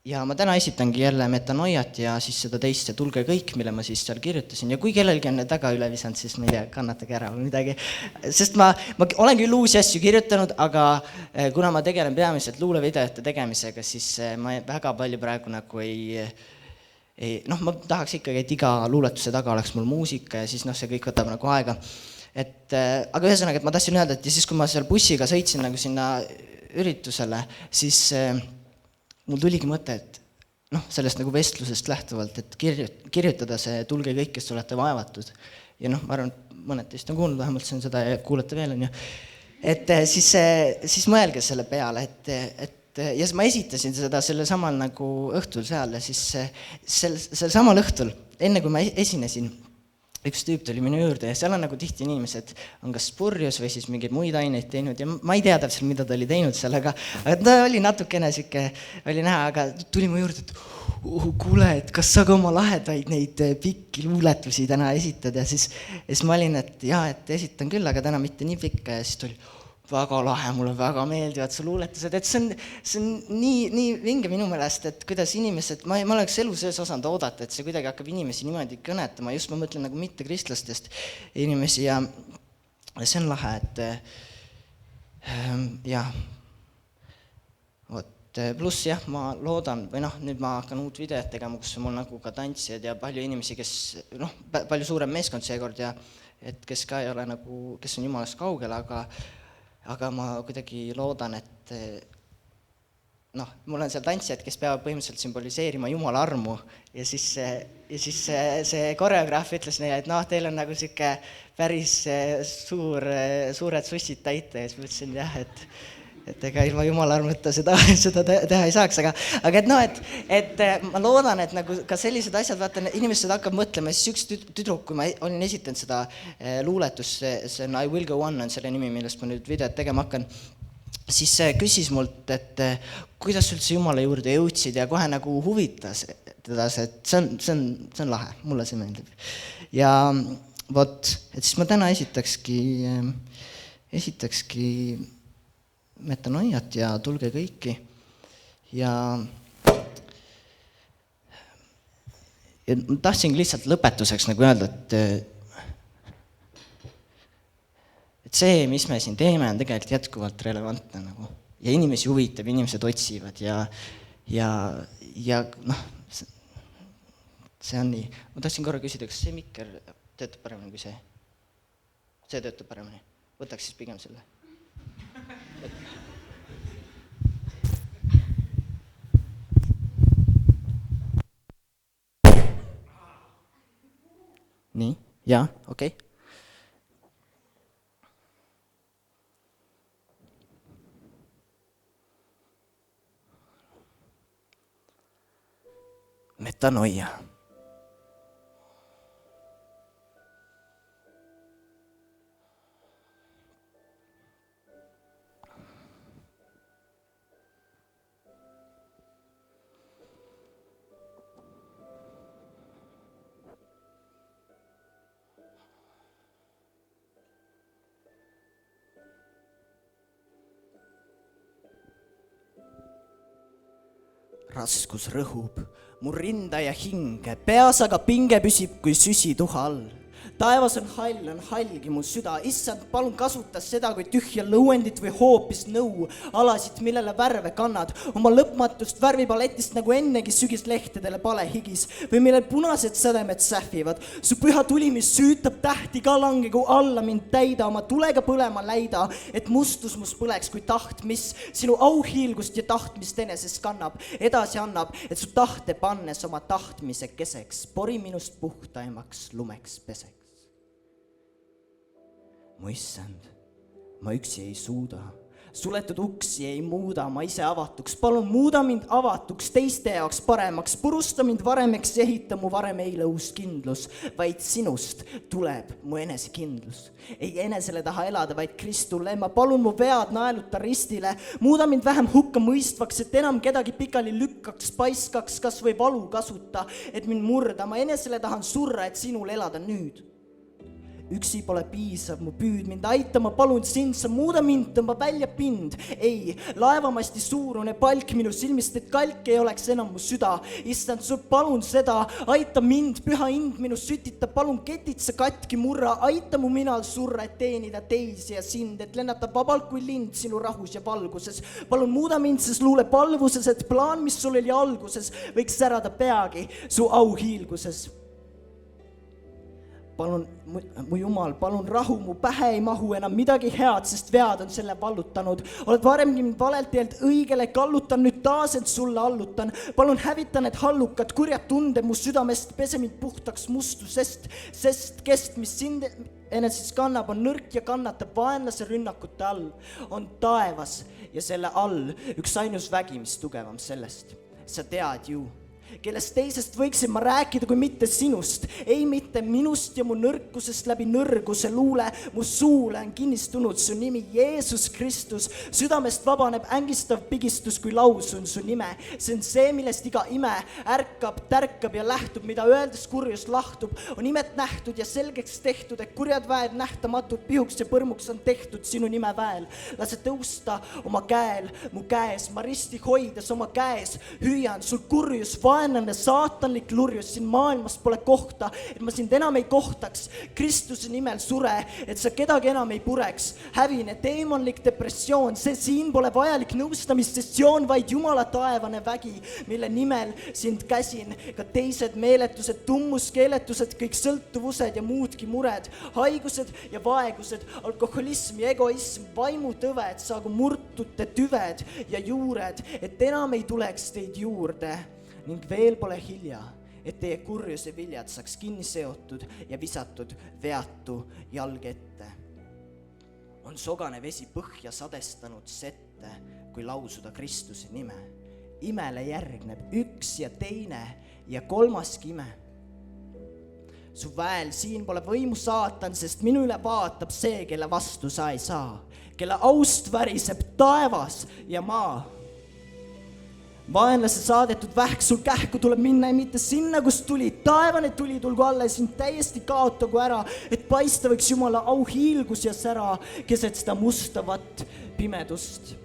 ja ma täna esitangi jälle Metanoiat ja siis seda teist ja Tulge kõik, mille ma siis seal kirjutasin ja kui kellelgi on need väga üle visanud, siis ma ei tea, kannatage ära või midagi, sest ma olen küll uusi asju kirjutanud, aga kuna ma tegelen peamiselt luulevideote tegemisega, siis ma väga palju praegu nagu noh, ma tahaks ikkagi, et iga luuletuse taga oleks mul muusika ja siis noh, see kõik võtab nagu aega. Aga ühesõnaga, et ma tahtsin öelda, et ja siis, kui ma seal bussiga sõitsin nagu sinna üritusele, siis mul tuligi mõte, et noh, sellest nagu vestlusest lähtuvalt, et kirjutada see Tulge kõik, kes olete vaevatud. Ja noh, ma arvan, mõned teist on kuulnud, vähemalt see on seda ja kuulete veel, on ju. Et siis mõelge selle peale, ja siis ma esitasin seda selle samal nagu õhtul seal ja siis sel samal õhtul, enne kui ma esinesin, üks tüüp tuli minu juurde ja seal on nagu tihti inimesed on kas purjus või siis mingeid muid aineid teinud ja ma ei tea täpselt, mida ta oli teinud seal, aga ta oli natukene siuke, oli näha, aga tuli mu juurde, et kuule, et kas sa ka oma lahedaid neid pikki luuletusi täna esitad ja siis ma olin, et jaa, et esitan küll, aga täna mitte nii pikka ja siis tuli väga lahe, mulle väga meeldivad su luuletused, et see on nii vinge minu meelest, et kuidas inimesed, ma oleks elu sees osanud oodata, et see kuidagi hakkab inimesi niimoodi kõnetama, just ma mõtlen nagu mitte kristlastest inimesi ja see on lahe, et jah, pluss jah, ma loodan, või noh, nüüd ma hakkan uut videot tegema, kus on mul nagu ka tantsijad ja palju inimesi, kes noh, palju suurem meeskond seekord ja et kes ka ei ole nagu, kes on jumalast kaugel, aga ma kuidagi loodan, et noh, mul on seal tantsijad, kes peavad põhimõtteliselt sümboliseerima Jumala armu ja siis see koreograaf ütles neile, et noh, teil on nagu siuke päris suured sussid täita ja siis ma ütlesin jah, et ega ilma Jumala armuta seda teha ei saaks, aga et noh, et ma loodan, et nagu ka sellised asjad, vaata, inimesed hakkab mõtlema, siis üks tüdruk, kui ma olin esitanud seda luuletust, see on I Will Go On on selle nimi, millest ma nüüd videot tegema hakkan, siis küsis mult, et kuidas üldse Jumala juurde jõudsid ja kohe nagu huvitas teda see, et see on lahe, mulle see meeldib. Ja vot, et siis ma täna esitakski Metanoiat ja Tulge kõiki ja tahtsin lihtsalt lõpetuseks nagu öelda, et see, mis me siin teeme, on tegelikult jätkuvalt relevantne nagu ja inimesi huvitab, inimesed otsivad ja noh, see on nii. Ma tahtsin korra küsida, kas see mikker töötab paremini kui see? See töötab paremini. Võtaks siis pigem selle. Nii, jaa, okei. Metanoia. Raskus rõhub mu rinda ja hinge, peas aga pinge püsib kui süsituha all. Taevas on hallgi mu süda, issand, palun kasuta seda kui tühja lõuendit või hoopis nõu, alasid, millele värve kannad, oma lõpmatust värvipaletist nagu ennegi sügislehtedele palehigis või millel punased sädemed sähvivad. Su püha tuli, mis süütab tähti ka langegu alla mind täida, oma tulega põlema läida, et mustus mus põleks kui taht, mis sinu auhiilgust ja tahtmist enesest kannab, edasi annab, et su tahte pannes oma tahtmise keseks, pori minust puhtaimaks lumeks peseks. Mu issand, ma üksi ei suuda, suletud uksi ei muuda, ma ise avatuks, palun muuda mind avatuks, teiste jaoks paremaks, purusta mind varemeks, ehita mu varem eile uus kindlus, vaid sinust tuleb mu enesekindlus. Ei enesele taha elada, vaid Kristule, ma palun mu vead naeluta ristile, muuda mind vähem hukka mõistvaks, et enam kedagi pikali lükkaks, paiskaks, kas või valu kasuta, et mind murda, ma enesele tahan surra, et sinul elada nüüd. üksi pole piisav, mu püüd mind aita, ma palun sind, sa muuda mind, tõmba välja pind. Ei, laevamasti suurune palk minu silmist, et kalk ei oleks enam mu süda. Issand, sul palun seda, aita mind, püha ind minu sütita, palun ketid sa katki murra, aita mu minal surra, et teenida teisi ja sind, et lennata vabalt kui lind sinu rahus ja valguses. Palun muuda mind, sest luule palvuses, et plaan, mis sul oli alguses, võiks särada peagi su auhiilguses. Palun, mu Jumal, palun rahu, mu pähe ei mahu enam midagi head, sest vead on selle vallutanud. Oled varemgi mind valelt teelt õigele kallutan, nüüd taas end sulle allutan. Palun hävita need hallukad, kurjad tunde mu südamest, pese mind puhtaks mustusest, sest kest, mis sind eneses kannab, on nõrk ja kannatab vaenlase rünnakute all. On taevas ja selle all üks ainus vägi, mis tugevam sellest. Sa tead ju, kellest teisest võiksin ma rääkida, kui mitte sinust. Ei mitte minust ja mu nõrkusest läbi nõrguse luule. Mu suule on kinnistunud su nimi Jeesus Kristus. Südamest vabaneb ängistav pigistus, kui lausun su nime. See on see, millest iga ime ärkab, tärkab ja lähtub, mida öeldes kurjus lahtub. On imet nähtud ja selgeks tehtud, et kurjad väed nähtamatud pihuks ja põrmuks on tehtud sinu nime väel. Lase tõusta oma käel, mu käes, ma risti hoides oma käes. Hüüan sul kurjus, vaenlane, saatanlik lurjus, siin maailmas pole kohta, et ma sind enam ei kohtaks. Kristuse nimel sure, et sa kedagi enam ei pureks. Hävine teemonlik depressioon, see siin pole vajalik nõustamissessioon, vaid Jumala taevane vägi, mille nimel sind käsin. Ka teised meeletused, tummuskeeletused, kõik sõltuvused ja muudki mured, haigused ja vaegused, alkoholism ja egoism, vaimutõved, saagu murtute tüved ja juured, et enam ei tuleks teid juurde. Ning veel pole hilja, et teie kurjuse viljad saaks kinni seotud ja visatud veatu jalg ette. On sogane vesi põhja sadestanud sette, kui lausuda Kristuse nime. Imele järgneb üks ja teine ja kolmaski ime. Su väel siin pole võimu saatan, sest minu üle vaatab see, kelle vastu sa ei saa, kelle aust väriseb taevas ja maa. Vaenlase saadetud vähk sul kähku tuleb minna ja mitte sinna, kus tuli. Taevane tuli tulgu alla ja sind täiesti kaotagu ära, et paista võiks Jumala auhiilgus ja sära keset seda mustavat pimedust.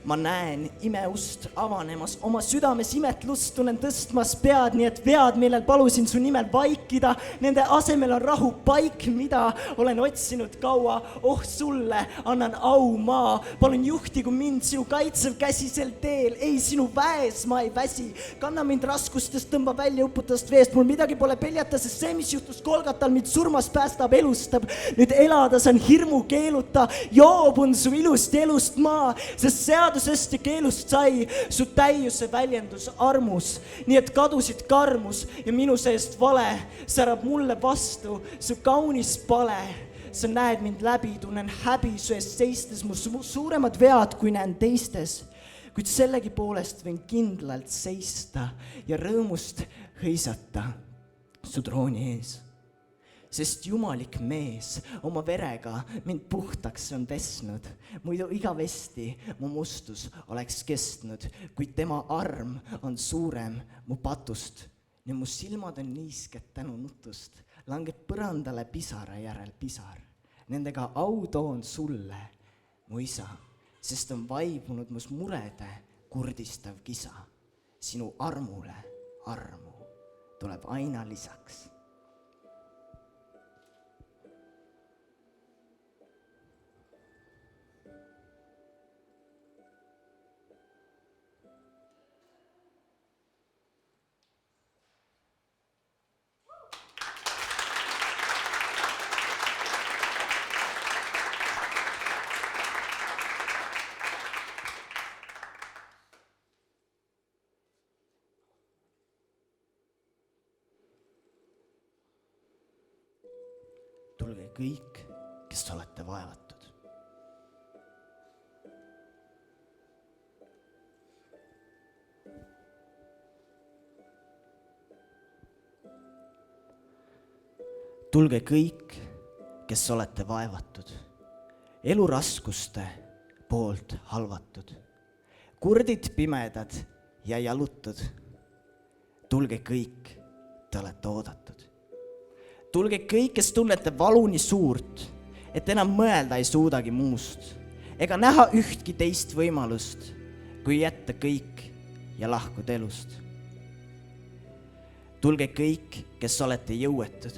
Ma näen imeust avanemas, oma südames imetlust tunnen tõstmas pead, nii et vead, millel palusin su nimel vaikida, nende asemel on rahu paik, mida olen otsinud kaua. Oh, sulle annan au maa, palun juhtigu mind sinu kaitsev käsi sel teel, ei sinu väes ma ei väsi. Kanna mind raskustest, tõmba välja uputast veest, mul midagi pole peljata, sest see, mis juhtus Golgatal, mind surmas päästab, elustab. Nüüd elada saan hirmu keeluta, joobun su ilust elust maa, sest seadusest ja keelust sai su täiuse väljendus armus, nii et kadusid karmus ja minu seest vale särab mulle vastu su kaunis pale. Sa näed mind läbi, tunnen häbi su eest seistes, mu suuremad vead, kui näen teistes, kuid sellegi poolest võin kindlalt seista ja rõõmust hõisata su trooni ees. Sest jumalik mees oma verega mind puhtaks on pesnud, muidu igavesti mu mustus oleks kestnud, kuid tema arm on suurem mu patust ja mu silmad on niisked tänu nutust, langeb põrandale pisara järel pisar. Nendega au toon sulle, mu isa, sest on vaibunud mus murede kurdistav kisa. Sinu armule armu tuleb aina lisaks. Tulge kõik, kes olete vaevatud. Tulge kõik, kes olete vaevatud, eluraskuste poolt halvatud, kurdid pimedad ja jalutud. Tulge kõik, te olete oodatud. tulge kõik, kes tunnete valu nii suurt, et enam mõelda ei suudagi muust, ega näha ühtki teist võimalust, kui jätta kõik ja lahkuda elust. Tulge kõik, kes olete jõuetud,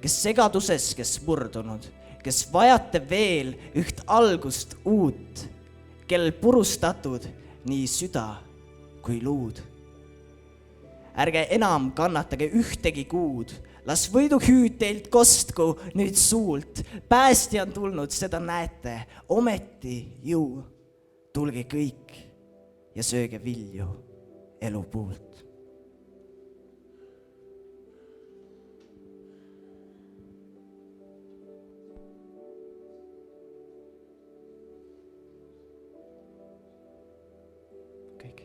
kes segaduses, kes murdunud, kes vajate veel üht algust uut, kellel purustatud nii süda kui luud. Ärge enam kannatage ühtegi kuud, las võiduhüüd teilt kostku nüüd suult. Päästja on tulnud, seda näete, ometi ju. Tulge kõik ja sööge vilju elu puult. Kõik.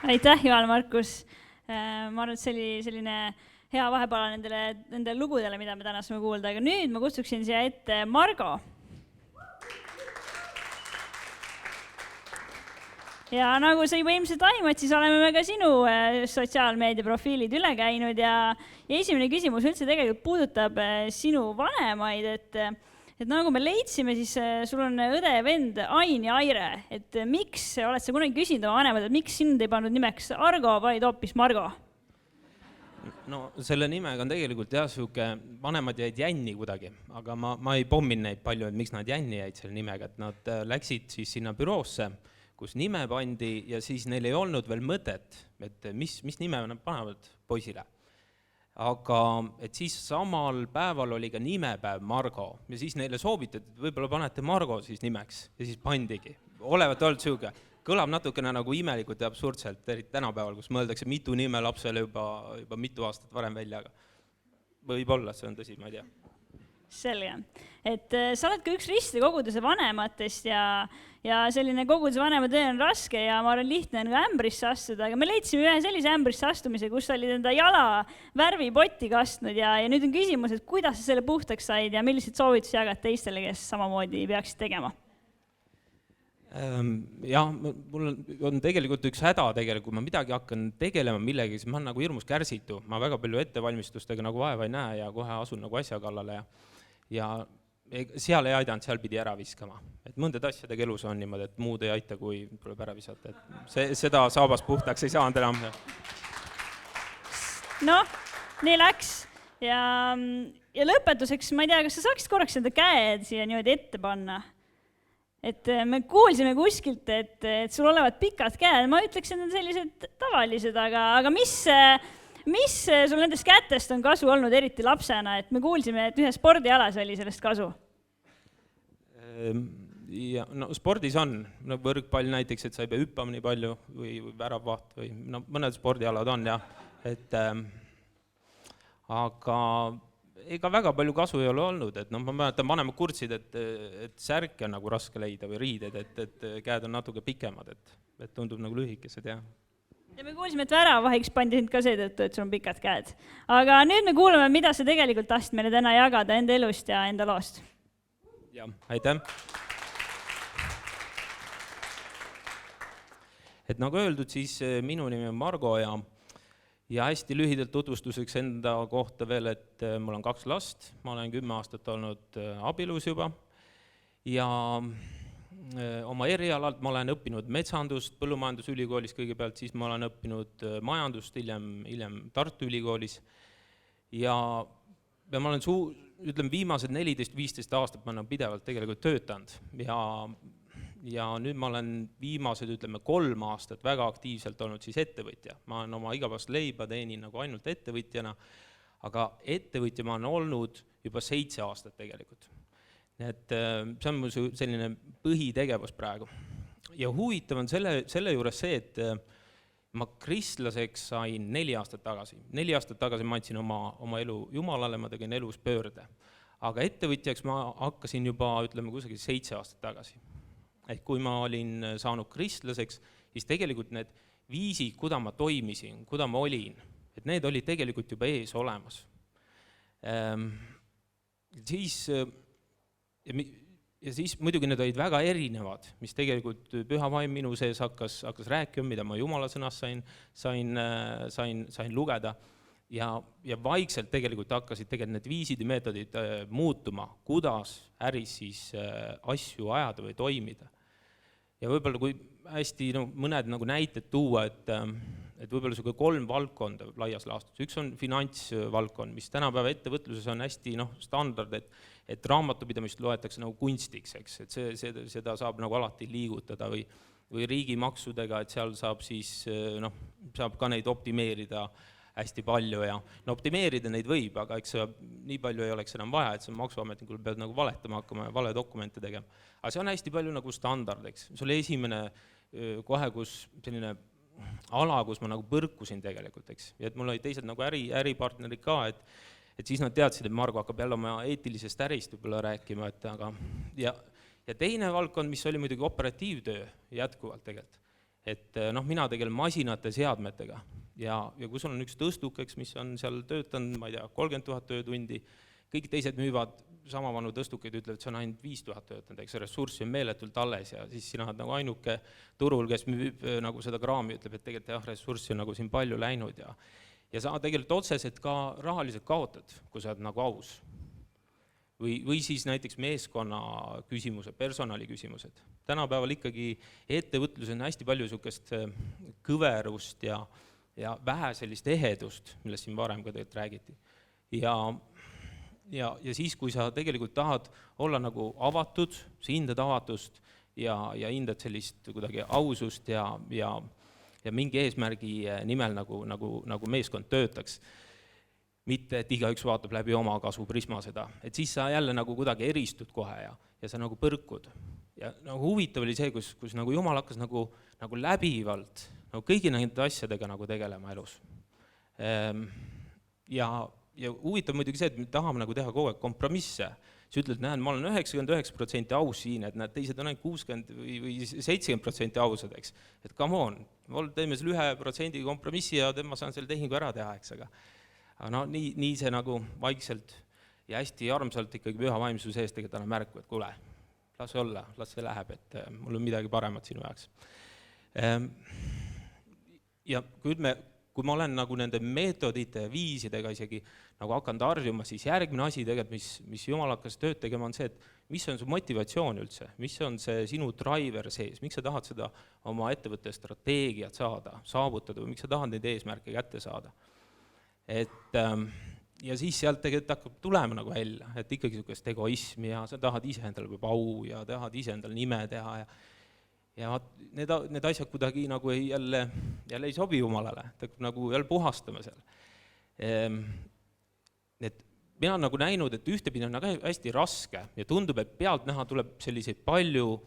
Aitäh, Johan-Markus. Ma arvan, et see oli selline hea vahepala nendele lugudele, mida me täna saame kuulda, aga nüüd ma kutsuksin siia ette Margo. Ja nagu sa juba ilmselt aimad, siis oleme me ka sinu sotsiaalmeediaprofiilid üle käinud ja esimene küsimus üldse tegelikult puudutab sinu vanemaid, et nagu me leidsime, siis sul on õde ja vend Ain ja Aire, et miks oled sa kunagi küsinud oma vanemad, et miks sind ei pannud nimeks Argo, vaid hoopis Margo? No selle nimega on tegelikult jah, vanemad jäid jänni kuidagi, aga ma ei pommin neid palju, et miks nad jänni jäid selle nimega, et nad läksid siis sinna büroosse, kus nime pandi ja siis neil ei olnud veel mõtet, et mis nime nad panevad poisile. Aga et siis samal päeval oli ka nimepäev Margo ja siis neile soovitati, et võib-olla panete Margo siis nimeks ja siis pandigi. Olevat olnud siuke, kõlab natukene nagu imelikult ja absurdselt, eriti tänapäeval, kus mõeldakse mitu nime lapsele juba mitu aastat varem välja, aga võib-olla see on tõsi, ma ei tea. Selge. Et sa oled ka üks Risti koguduse vanematest ja selline koguduse vanema töö on raske ja ma arvan lihtne on ka ämbrisse astuda, aga me leidsime ühe sellise ämbrisse astumise, kus olid enda jala värvipotti kastnud ja nüüd on küsimus, et kuidas sa selle puhtaks said ja millised soovitusi jagad teistele, kes samamoodi peaksid tegema? Jah, mul on tegelikult üks häda tegelikult, kui ma midagi hakkan tegelema millegi, siis ma olen nagu hirmus kärsitu, ma väga palju ettevalmistustega nagu vaeva ei näe ja kohe asun nagu asja kallale ja seal ei aidanud, seal pidi ära viskama. Et mõndad asjadega elus on niimoodi, et muud ei aita, kui tuleb ära visata. Et seda saabast puhtaks ei saanud enam. Noh, nii läks. Ja lõpetuseks, ma ei tea, kas sa saaksid korraks enda käed siia niimoodi ette panna? Et me kuulsime kuskilt, et sul olevat pikad käed. Ma ütleks, et on sellised tavalised, aga mis sul nendest kätest on kasu olnud eriti lapsena, et me kuulsime, et ühe spordialas oli sellest kasu? Ja, no spordis on, no võrkpall näiteks, et sa ei pea hüppama nii palju või väravvaht või no, mõned spordialad on, jah. Et, aga ega väga palju kasu ei ole olnud, et no, ma mäletan vanemad kurtsid, et särke on nagu raske leida või riided, et käed on natuke pikemad, et tundub nagu lühikesed, jah. Ja me kuulsime, et väravahiks pandi sind ka seetõttu, et sul on pikad käed. Aga nüüd me kuuleme, mida sa tegelikult tahtsid meile täna jagada enda elust ja enda loost. Jah, aitäh. Et nagu öeldud, siis minu nimi on Margo ja hästi lühidalt tutvustuseks enda kohta veel, et mul on 2 last, ma olen 10 aastat olnud abielus juba ja oma erialalt ma olen õppinud metsandust Põllumajandusülikoolis kõigepealt, siis ma olen õppinud majandust hiljem Tartu Ülikoolis ja ma olen viimased 14-15 aastat ma olen pidevalt tegelikult töötanud ja nüüd ma olen viimased 3 aastat väga aktiivselt olnud siis ettevõtja. Ma olen oma igapäevast leiba teenin nagu ainult ettevõtjana, aga ettevõtja ma olen olnud juba 7 aastat tegelikult. Et see on mul selline põhitegevus praegu. Ja huvitav on selle juures see, et ma kristlaseks sain 4 aastat tagasi. 4 aastat tagasi ma andsin oma elu Jumalale, ma tegin elus pöörde. Aga ettevõtjaks ma hakkasin juba, kusagil 7 aastat tagasi. Et kui ma olin saanud kristlaseks, siis tegelikult need viisid, kuda ma toimisin, kuda ma olin, et need olid tegelikult juba ees olemas. Siis ja siis muidugi need olid väga erinevad, mis tegelikult Püha Vaim minu sees hakkas rääkima, mida ma Jumala sõnast sain lugeda. Ja vaikselt tegelikult hakkasid need viisid ja meetodid muutuma, kuidas äris siis asju ajada või toimida. Ja võib-olla kui hästi mõned näited tuua, et võib-olla see 3 valdkonda laias laastus. Üks on finantsvaldkond, mis tänapäeva ettevõtluses on hästi standard, et raamatupidamist loetakse kunstiks, eks, et seda saab alati liigutada või riigimaksudega, et seal saab siis, saab ka neid optimeerida hästi palju ja optimeerida neid võib, aga eks nii palju ei oleks enam vaja, et see maksuametnikul peab valetama hakkama ja vale dokumente tegema. Aga see on hästi palju standard, eks. See oli esimene kohe, kus selline ala, kus ma põrkusin tegelikult, eks. Ja et mul olid teised äripartnerid ka, et siis nad teadsid, et Margo hakkab jälle oma eetilisest ärist võib-olla rääkima, et aga ja teine valdkond, mis oli muidugi operatiivtöö jätkuvalt tegelikult, et mina tegelen masinate seadmetega ja kui sul on üks tõstukeks, mis on seal töötanud, ma ei tea, 30 000 töötundi, kõik teised müüvad sama vanu tõstukeid, ütlevad, et see on ainult 5000 töötanud, eks ressurssi on meeletult alles ja siis sina oled ainuke turul, kes müüb seda kraami, ütleb, et tegelikult jah, ressurssi on siin palju läinud ja sa tegelikult otseselt ka rahaliselt kaotad, kui sa oled aus. Või siis näiteks meeskonna küsimused, personali küsimused. Tänapäeval ikkagi ettevõtlus on hästi palju sukest kõverust ja vähe sellist ehedust, millest siin varem ka tegelikult räägiti. Ja siis, kui sa tegelikult tahad olla avatud, sa hindad avatust ja hindad sellist kuidagi ausust ja mingi eesmärgi nimel nagu meeskond töötaks, mitte et igaüks vaatab läbi oma kasu prisma seda, et siis sa jälle kuidagi eristud kohe ja sa põrkud. Ja huvitav oli see, kus Jumal hakkas läbivalt kõigi nende asjadega tegelema elus. Ja huvitav muidugi see, et me tahame teha kogu aeg kompromisse. Sa ütled, näed, ma olen 99% aus siin, et need teised on ainult 60 või 70% ausad, eks. Et come on, teeme selle 1% kompromissi ja ma saan selle tehingu ära teha, eks, aga nii see vaikselt ja hästi armsalt ikkagi Püha Vaimsuse sees tegelikult annab märku, et kuule, las olla, las see läheb, et mul on midagi paremat sinu jaoks. Ja kui ma olen nende meetodite ja viisidega isegi hakanud harjuma, siis järgmine asi tegelikult, mis Jumal hakkas tööd tegema, on see, et mis on su motivatsioon üldse, mis on see sinu driver sees, miks sa tahad seda oma ettevõtte strateegiat saavutada või miks sa tahad neid eesmärke kätte saada. Ja siis sealt tegelikult hakkab tulema välja, et ikkagi sukest egoismi ja sa tahad ise endale au ja tahad ise endale nime teha ja need asjad kuidagi jälle ei sobi Jumalale, ta jälle puhastama seal. Mina olen näinud, et ühtepidi on hästi raske ja tundub, et pealt näha tuleb selliseid palju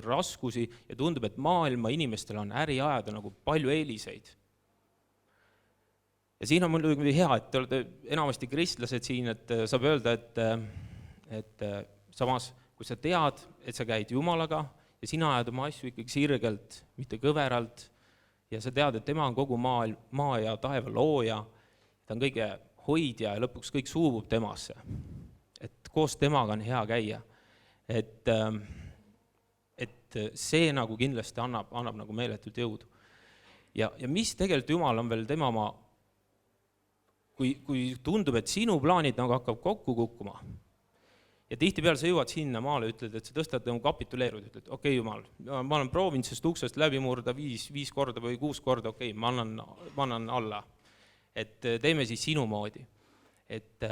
raskusi ja tundub, et maailma inimestel on äri ajada palju eeliseid. Ja siin on mul hea, et te olete enamasti kristlased siin, et saab öelda, et samas, kui sa tead, et sa käid Jumalaga ja sina ajad oma asju ikkagi sirgelt, mitte kõveralt ja sa tead, et tema on kogu maa ja taeva looja, ta on kõige hoidja ja lõpuks kõik suubub temasse. Et koos temaga on hea käia. Et see kindlasti annab meeletult jõudu. Ja mis tegelikult Jumal on veel tema oma kui tundub, et sinu plaanid hakkab kokku kukkuma ja tihtipeale sa jõuad sinna maale, ütled, et sa tõstad kapituleerud, ütled, okei, Jumal, ma olen proovinud sest uksest läbi murda 5 korda või 6 korda, okei, ma annan alla, et teeme siis sinu moodi. Et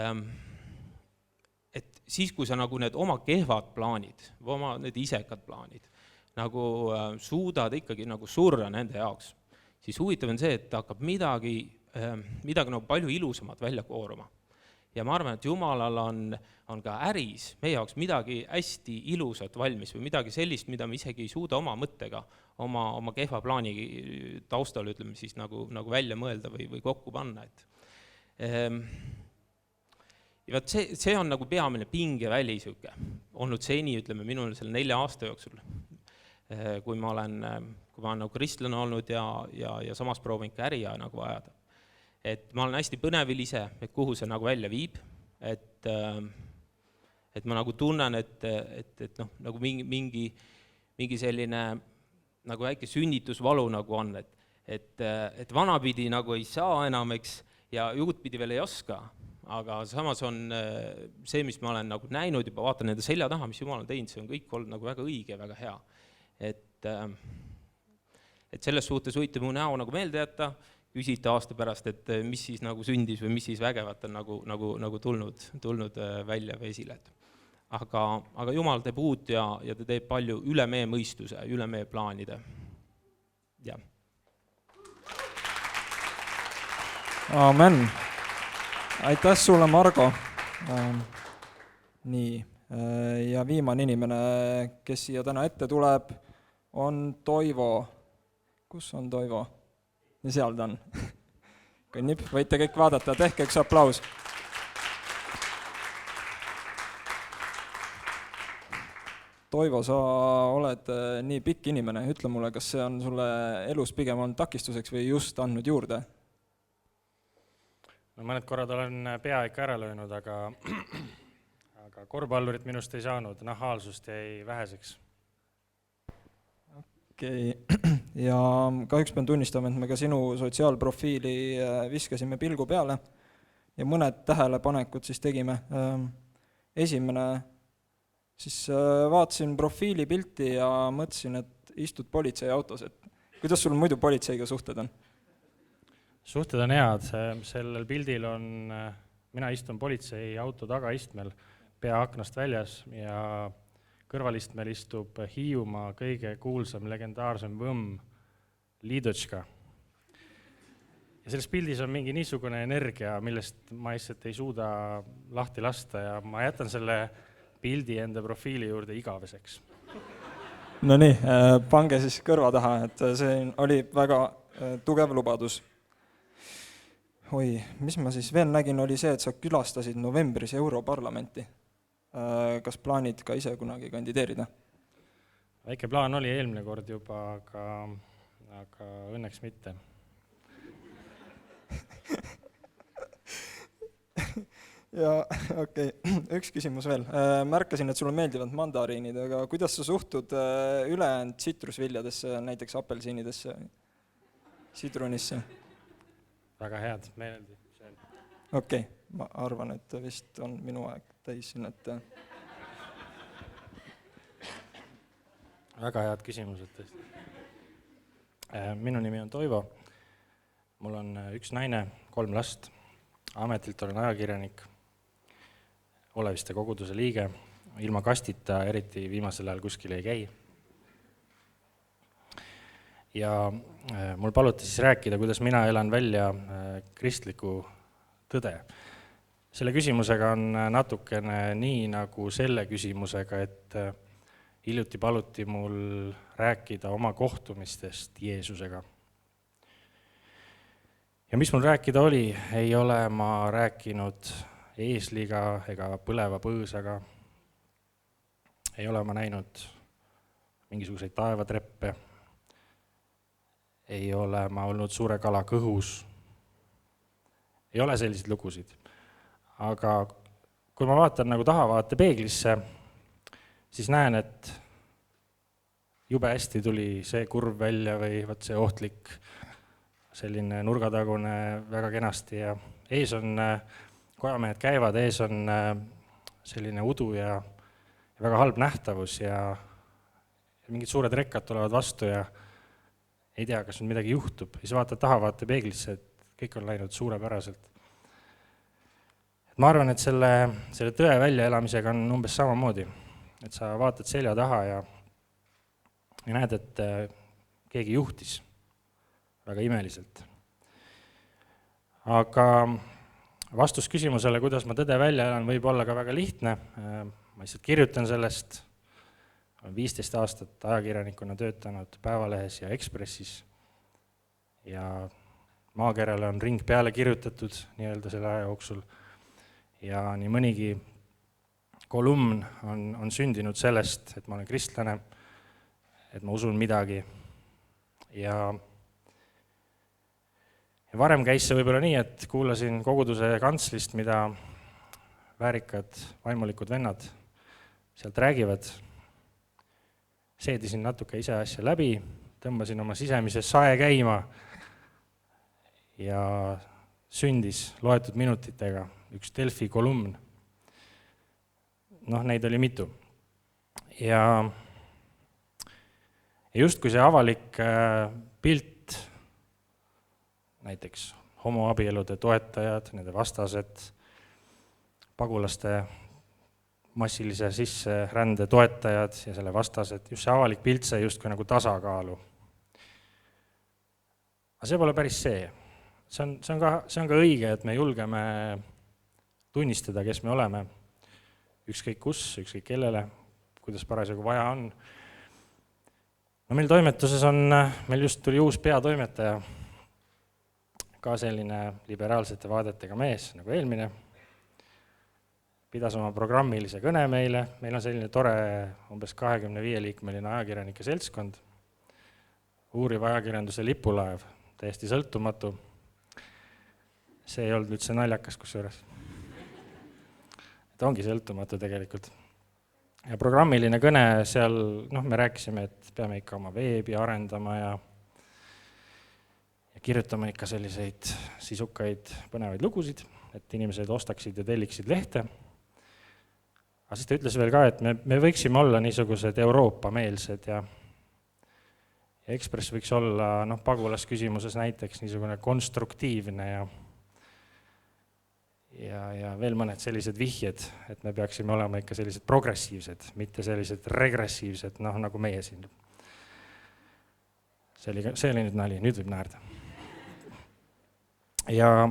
siis, kui sa need oma kehvad plaanid, oma need isekad plaanid, suudad ikkagi surra nende jaoks, siis huvitav on see, et hakkab midagi palju ilusamat välja kooruma. Ja ma arvan, et Jumalal on ka äris meie jaoks midagi hästi ilusat valmis või midagi sellist, mida me isegi ei suuda oma mõttega, oma kehva plaani taustal, ütleme siis välja mõelda või kokku panna. Ja see on peamine pingeväli olnud seni, ütleme, minul selle 4 aasta jooksul, kui ma olen kristlane olnud ja samas proovin ka äri ajada. Et ma olen hästi põnevil ise, et kuhu see välja viib, et et ma nagu tunnen, et noh, nagu mingi selline nagu väike sünnitusvalu nagu on, et vanapidi nagu ei saa enam, eks, ja juutpidi veel ei oska, aga samas on see, mis ma olen nagu näinud juba, vaatan nende selja taha, mis Jumal on teinud, see on kõik olnud nagu väga õige, väga hea. Et selles suhtes võite mu näo nagu meelde jätta, küsite aasta pärast, et mis siis nagu sündis või mis siis vägevat on nagu tulnud välja või esile. Aga Jumal teeb uut ja ta teeb palju üle meie mõistuse, üle meie plaanide. Jah. Amen. Aitäh sulle, Margo. Nii, ja viimane inimene, kes siia täna ette tuleb, on Toivo. Kus on Toivo? Ja seal ta on. Kõnnib, võite kõik vaadata, tehke üks aplaus. Toivo, sa oled nii pikk inimene, ütle mulle, kas see on sulle elus pigem on takistuseks või just andnud juurde? No mõned korrad olen pea ikka ära löönud, aga korvpallurit minust ei saanud, nahaalsust jäi väheseks. Okei. Ja kahjuks pean tunnistama, et me ka sinu sotsiaalprofiili viskasime pilgu peale ja mõned tähelepanekud siis tegime. Esimene, siis vaatasin profiilipilti ja mõtlesin, et istud politseiautos. Kuidas sul muidu politseiga suhted on? Suhted on head, sellel pildil on, mina istun politseiauto tagaistmel, pea aknast väljas ja kõrvalistmel istub Hiiumaa kõige kuulsam, legendaarsem võmm Liidotška. Ja selles pildis on mingi niisugune energia, millest ma lihtsalt ei suuda lahti lasta ja ma jätan selle pildi enda profiili juurde igaveseks. No nii, pange siis kõrva taha, et see oli väga tugev lubadus. Oi, mis ma siis veel nägin, oli see, et sa külastasid novembris Europarlamenti. Kas plaanid ka ise kunagi kandideerida? Väike plaan oli eelmine kord juba, aga õnneks mitte. Ja okei, üks küsimus veel. Märkasin, et sulle meeldivad mandariinid, aga kuidas sa suhtud ülejäänud tsitrusviljadesse, näiteks apelsiinidesse, sidrunisse? Väga head, meeldi. Okei, ma arvan, et vist on minu aeg täis siin, et... Väga head küsimused tõesti. Minu nimi on Toivo. Mul on üks naine, 3 last. Ametilt olen ajakirjanik, Oleviste koguduse liige. Ilma kastita eriti viimasel ajal kuskil ei käi. Ja mul paluti siis rääkida, kuidas mina elan välja kristliku tõde. Selle küsimusega on natukene nii nagu selle küsimusega, et hiljuti paluti mul rääkida oma kohtumistest Jeesusega. Ja mis mul rääkida oli, ei ole ma rääkinud eesliga ega põleva põõsaga. Ei ole ma näinud mingisuguseid taevatreppe. Ei ole ma olnud suure kala kõhus. Ei ole selliseid lugusid. Aga kui ma vaatan nagu tahavaate peeglisse, siis näen, et jube hästi tuli see kurv välja või võt see ohtlik, selline nurgatagune väga kenasti ja ees on, kojamehed käivad, ees on selline udu ja väga halb nähtavus ja mingid suured rekkad tulevad vastu ja ei tea, kas nüüd midagi juhtub. Ja siis vaatad tahavaate peeglisse, et kõik on läinud suurepäraselt. Ma arvan, et selle tõe väljaelamisega on umbes samamoodi. Et sa vaatad selja taha ja näed, et keegi juhtis väga imeliselt. Aga vastus küsimusele, kuidas ma tõde välja elan, võib olla ka väga lihtne. Ma lihtsalt kirjutan sellest. Olen 15 aastat ajakirjanikuna töötanud Päevalehes ja Ekspressis ja maakerale on ring peale kirjutatud nii-öelda selle aja jooksul ja nii mõnigi kolumn on sündinud sellest, et ma olen kristlane, et ma usun midagi ja varem käis see võib-olla nii, et kuulasin koguduse kantslist, mida väärikad vaimulikud vennad sealt räägivad. Seedisin natuke ise asja läbi, tõmbasin oma sisemise sae käima ja sündis loetud minutitega üks Delfi kolumn. Neid oli mitu. Ja justkui see avalik pilt, näiteks homoabielude toetajad, nende vastased, pagulaste massilise sisserände toetajad ja selle vastased, just see avalik pilt sai justkui nagu tasakaalu. Aga see pole päris see. See on ka õige, et me julgeme tunnistada, kes me oleme, ükskõik kus, ükskõik kellele, kuidas parasjagu vaja on. Meil toimetuses meil just tuli uus peatoimetaja, ka selline liberaalsete vaadetega mees nagu eelmine, pidas oma programmilise kõne meile, meil on selline tore umbes 25-liikmeline ajakirjanike seltskond, uuriv ajakirjanduse lipulaev, täiesti sõltumatu. See ei olnud üldse naljakas kusjuures. Et ongi sõltumatu tegelikult. Ja programmiline kõne seal, me rääkisime, et peame ikka oma veebi arendama ja kirjutama ikka selliseid sisukaid põnevaid lugusid, et inimesed ostaksid ja telliksid lehte. Aga siis ta ütles veel ka, et me võiksime olla niisugused Euroopa-meelsed ja Ekspress võiks olla pagulasküsimuses näiteks niisugune konstruktiivne ja veel mõned sellised vihjed, et me peaksime olema ikka sellised progressiivsed, mitte sellised regressiivsed, nagu meie siin. See oli nüüd nali, nüüd võib naerda. Ja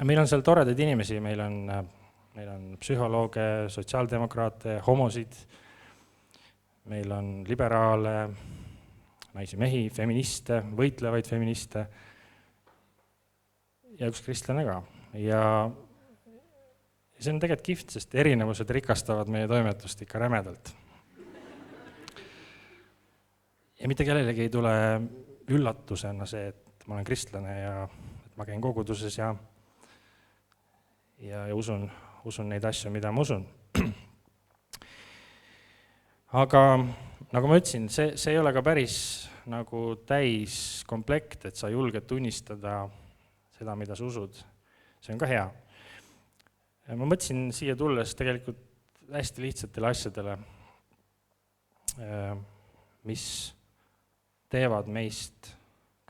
meil on seal toredad inimesi, meil on psühholooge, sotsiaaldemokraate, homosid, meil on liberaale, naisi-mehi, feministe, võitlevaid feministe ja üks kristlane ka. Ja see on tegelikult kihvt, sest erinevused rikastavad meie toimetust ikka rämedalt. Ja mitte kellelegi ei tule üllatusena see, et ma olen kristlane ja et ma käin koguduses ja usun neid asju, mida ma usun. Aga nagu ma ütlesin, see ei ole ka päris nagu täis komplekt, et sa julged tunnistada seda, mida sa usud. See on ka hea. Ma mõtlesin siia tulles tegelikult hästi lihtsatele asjadele, mis teevad meist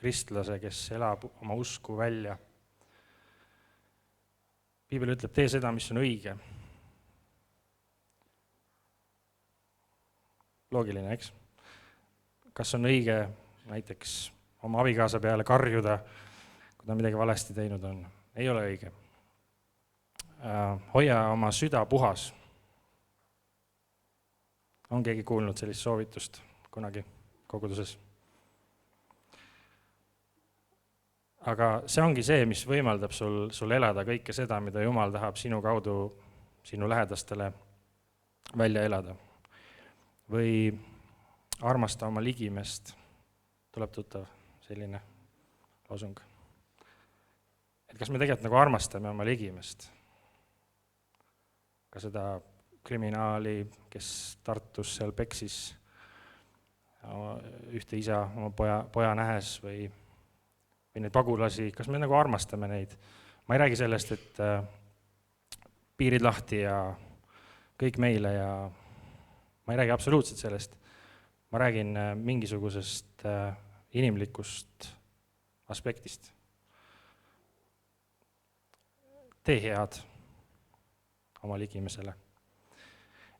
kristlase, kes elab oma usku välja. Piibel ütleb, tee seda, mis on õige. Loogiline, eks? Kas on õige näiteks oma abikaasa peale karjuda, kui ta midagi valesti teinud on? Ei ole õige. Hoia oma süda puhas. On keegi kuulnud sellist soovitust kunagi koguduses? Aga see ongi see, mis võimaldab sul elada kõike seda, mida Jumal tahab sinu kaudu, sinu lähedastele välja elada. Või armasta oma ligimest, tuleb tuttav selline loosung. Et kas me tegelikult nagu armastame oma ligimest? Ka seda kriminaali, kes Tartus seal peksis ühte isa oma poja nähes või neid pagulasi, kas me nagu armastame neid? Ma ei räägi sellest, et piirid lahti ja kõik meile ja ma ei räägi absoluutselt sellest. Ma räägin mingisugusest inimlikust aspektist. Tee head oma ligimesele.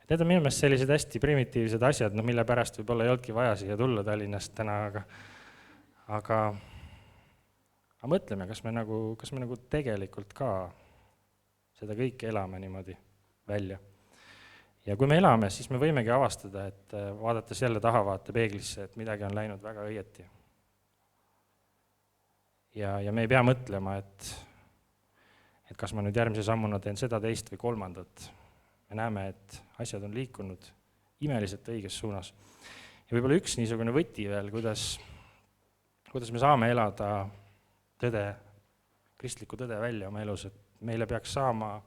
Need on minu meelest sellised hästi primitiivsed asjad, mille pärast võib-olla ei olnudki vaja siia tulla Tallinnast täna, aga mõtleme, kas me nagu tegelikult ka seda kõike elame niimoodi välja. Ja kui me elame, siis me võimegi avastada, et vaadates jälle tahavaate peeglisse, et midagi on läinud väga õieti. Ja me ei pea mõtlema, et kas ma nüüd järgmise sammuna teen seda, teist või kolmandat. Me näeme, et asjad on liikunud imeliselt õiges suunas. Ja võib-olla üks niisugune võti veel, kuidas me saame elada tõde, kristlikku tõde välja oma elus, et meile peaks saama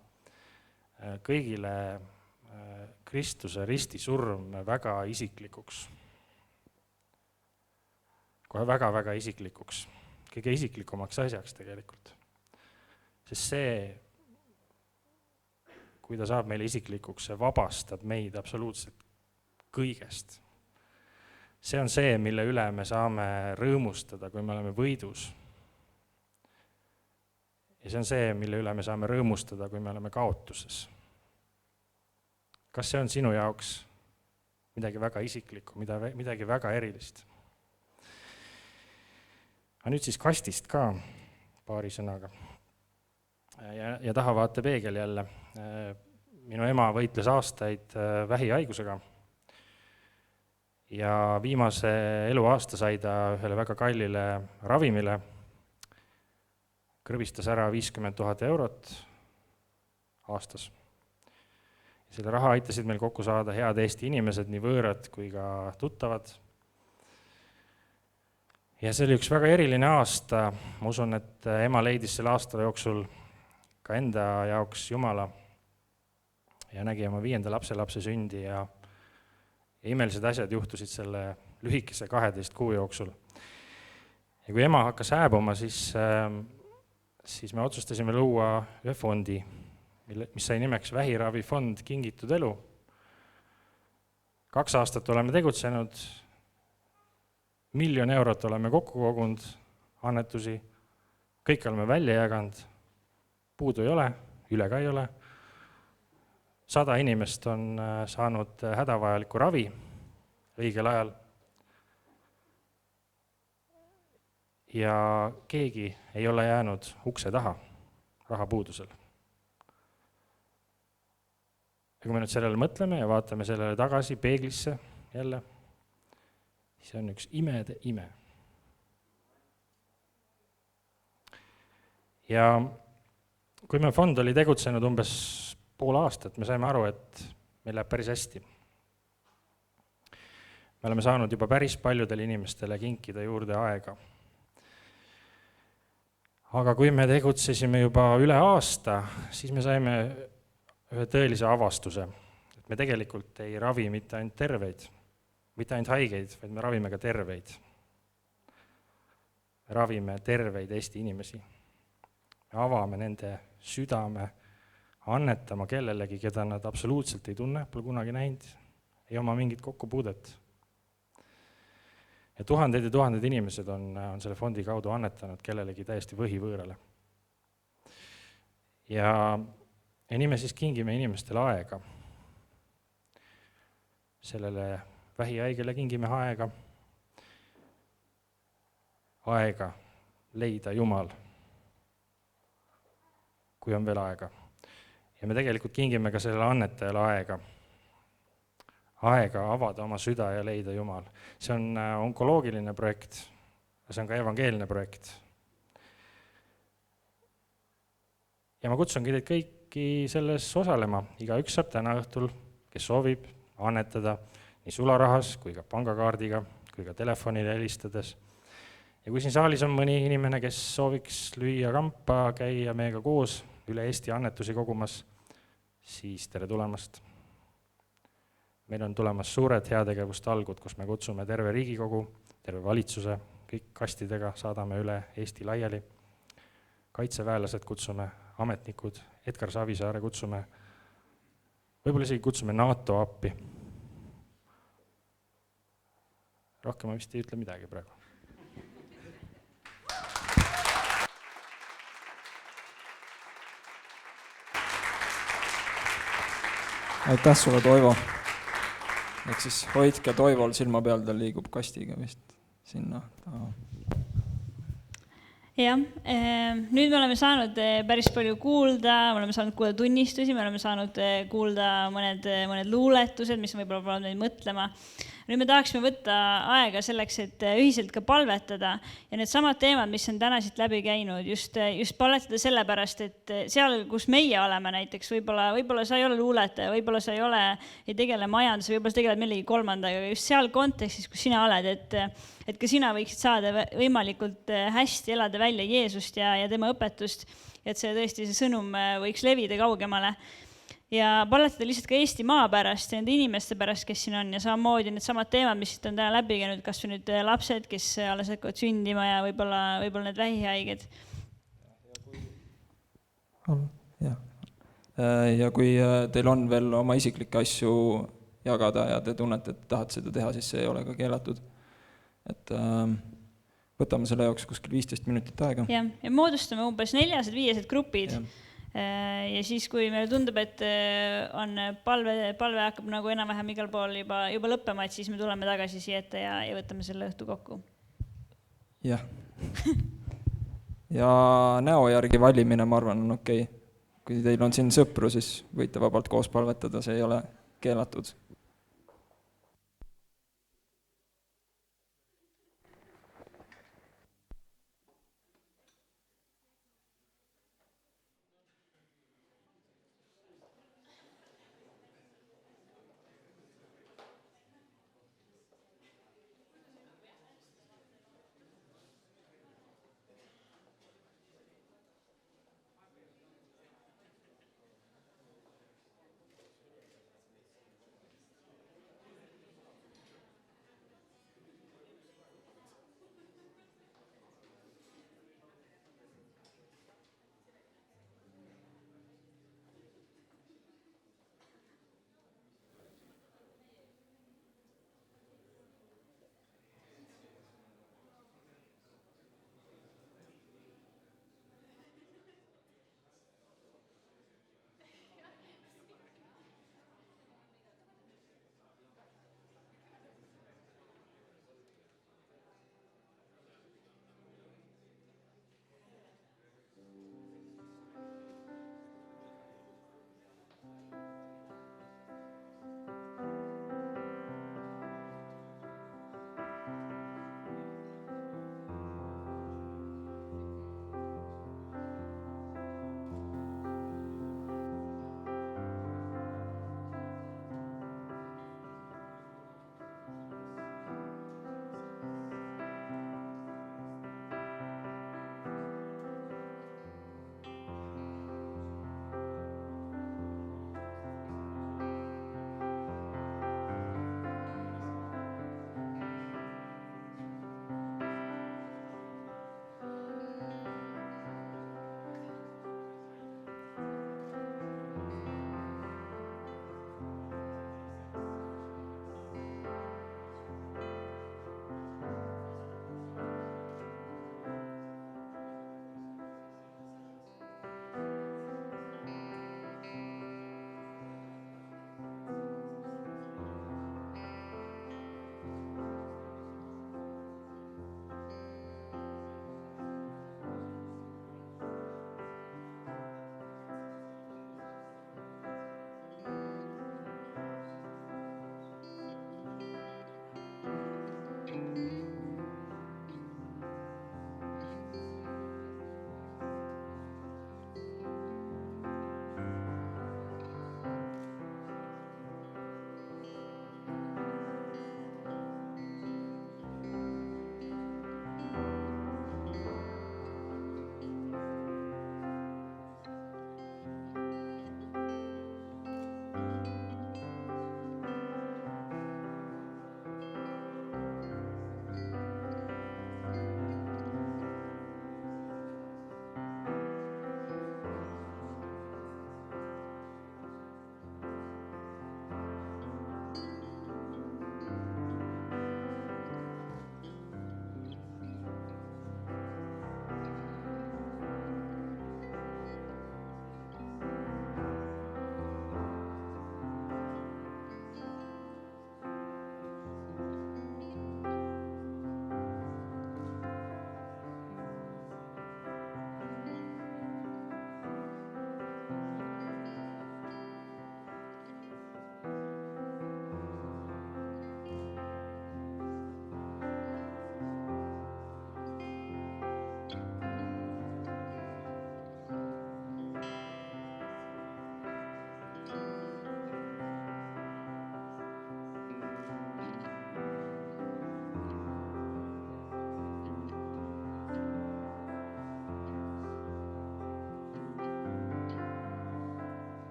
kõigile Kristuse ristisurm väga isiklikuks. Kohe väga-väga isiklikuks. Kõige isiklikumaks asjaks tegelikult. Sest see, kui ta saab meile isiklikuks, see vabastab meid absoluutselt kõigest. See on see, mille üle me saame rõõmustada, kui me oleme võidus. Ja see on see, mille üle me saame rõõmustada, kui me oleme kaotuses. Kas see on sinu jaoks midagi väga isiklikku, midagi väga erilist? Aga nüüd siis kastist ka paari sõnaga. Ja tahavaatepeegel jälle. Minu ema võitles aastaid vähihaigusega ja viimase eluaasta sai ta ühele väga kallile ravimile. Kõrbistas ära 50 000 eurot aastas. Selle raha aitasid meil kokku saada head Eesti inimesed, nii võõrad kui ka tuttavad. Ja see oli üks väga eriline aasta. Ma usun, et ema leidis selle aasta jooksul ka enda jaoks Jumala ja nägi oma 5. lapselapse sündi ja imelised asjad juhtusid selle lühikese 12 kuu jooksul. Ja kui ema hakkas hääbuma, siis me otsustasime luua ühe fondi, mis sai nimeks Vähiravifond Kingitud elu. 2 aastat oleme tegutsenud, 1 000 000 eurot oleme kokku kogunud annetusi, kõik oleme välja jaganud, puudu ei ole, üle ka ei ole. 100 inimest on saanud hädavajaliku ravi õigel ajal. Ja keegi ei ole jäänud ukse taha rahapuudusel. Ja kui me nüüd sellele mõtleme ja vaatame sellele tagasi peeglisse jälle, see on üks imede ime. Ja kui me fond oli tegutsenud umbes pool aastat, me saime aru, et meil läheb päris hästi. Me oleme saanud juba päris paljudele inimestele kinkida juurde aega. Aga kui me tegutsesime juba üle aasta, siis me saime ühe tõelise avastuse, et me tegelikult ei ravi mitte ainult terveid, mitte ainult haigeid, vaid me ravime ka terveid. Me ravime terveid Eesti inimesi. Me avame nende südame, annetama kellelegi, keda nad absoluutselt ei tunne, pole kunagi näinud, ei oma mingit kokkupuudet. Ja tuhanded inimesed on selle fondi kaudu annetanud kellelegi täiesti võhivõõrale. Ja nii me siis kingime inimestele aega. Sellele vähihaigele kingime aega. Aega leida Jumal, kui on veel aega. Ja me tegelikult kingime ka sellele annetajale aega. Aega avada oma süda ja leida Jumal. See on onkoloogiline projekt, see on ka evangeelne projekt. Ja ma kutsungi teid kõiki selles osalema. Igaüks saab täna õhtul, kes soovib annetada nii sularahas kui ka pangakaardiga, kui ka telefonile helistades. Ja kui siin saalis on mõni inimene, kes sooviks lüüa kampa, käia meiega koos üle Eesti annetusi kogumas, siis tere tulemast. Meil on tulemas suured heategevustalgud, kus me kutsume terve Riigikogu, terve valitsuse, kõik kastidega saadame üle Eesti laiali. Kaitseväelased kutsume, ametnikud, Edgar Savisaare kutsume, võib-olla isegi kutsume NATO appi. Rohkem ma vist ei ütle midagi praegu. Aitäh sulle, Toivo. Ehk siis hoidke Toivol silma peal, ta liigub kastiga vist sinna taha. Jah, nüüd me oleme saanud päris palju kuulda, me oleme saanud kuulda tunnistusi, me oleme saanud kuulda mõned luuletused, mis on võib-olla pannud meid mõtlema. Nüüd me tahaksime võtta aega selleks, et ühiselt ka palvetada ja need samad teemad, mis on täna siit läbi käinud, just palvetada sellepärast, et seal, kus meie oleme näiteks, võib-olla sa ei ole luuletaja, võib-olla sa ei tegele majanduse, võib-olla sa tegeled millegi kolmandaga, aga just seal kontekstis, kus sina oled, et ka sina võiksid saada võimalikult hästi elada välja Jeesust ja tema õpetust, et see tõesti see sõnum võiks levida kaugemale. ja palvetada lihtsalt ka Eestimaa pärast ja nende inimeste pärast, kes siin on ja samamoodi needsamad teemad, mis siit on täna läbi käinud, kas või nüüd lapsed, kes alles hakkavad sündima ja võib-olla need vähihaiged. Jah. Ja kui teil on veel oma isiklikke asju jagada ja te tunnete, et tahate seda teha, siis see ei ole ka keelatud. Et võtame selle jaoks kuskil 15 minutit aega. Ja moodustame umbes 400-500 grupid. Ja siis, kui meile tundub, et on palve hakkab nagu enam-vähem igal pool juba lõppema, et siis me tuleme tagasi siia ette ja võtame selle õhtu kokku. Jah. Ja näo järgi valimine, ma arvan, on okei. Kui teil on siin sõpru, siis võite vabalt koos palvetada, see ei ole keelatud.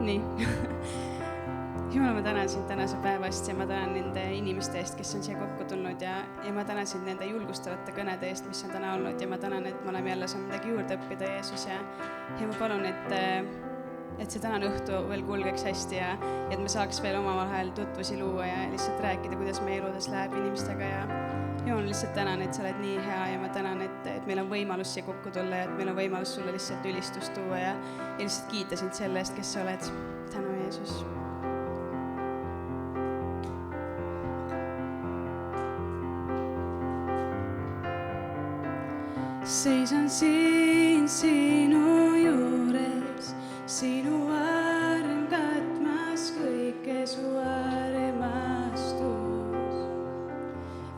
nii . Jumal, ma tänan sind tänase päeva eest ja ma tänan nende inimeste eest, kes on siia kokku tulnud ja ma tänan sind nende julgustavate kõnede eest, mis on täna olnud ja ma tänan, et me oleme jälle saanud midagi juurde õppida, Jeesus, ja ma palun, et see tänane õhtu veel kulgeks hästi ja et me saaks veel omavahel tutvusi luua ja lihtsalt rääkida, kuidas meie eludes läheb inimestega ja Jumal, lihtsalt tänan, et sa oled nii hea ja ma tänan, et meil on võimalus siia kokku tulla ja et meil on võimalus sulle lihtsalt ülistust tuua ja lihtsalt kiita sind selle eest, kes sa oled. Tänu, Jeesus. Seisan siin sinu juures, sinu arm katmas kõike su armastus.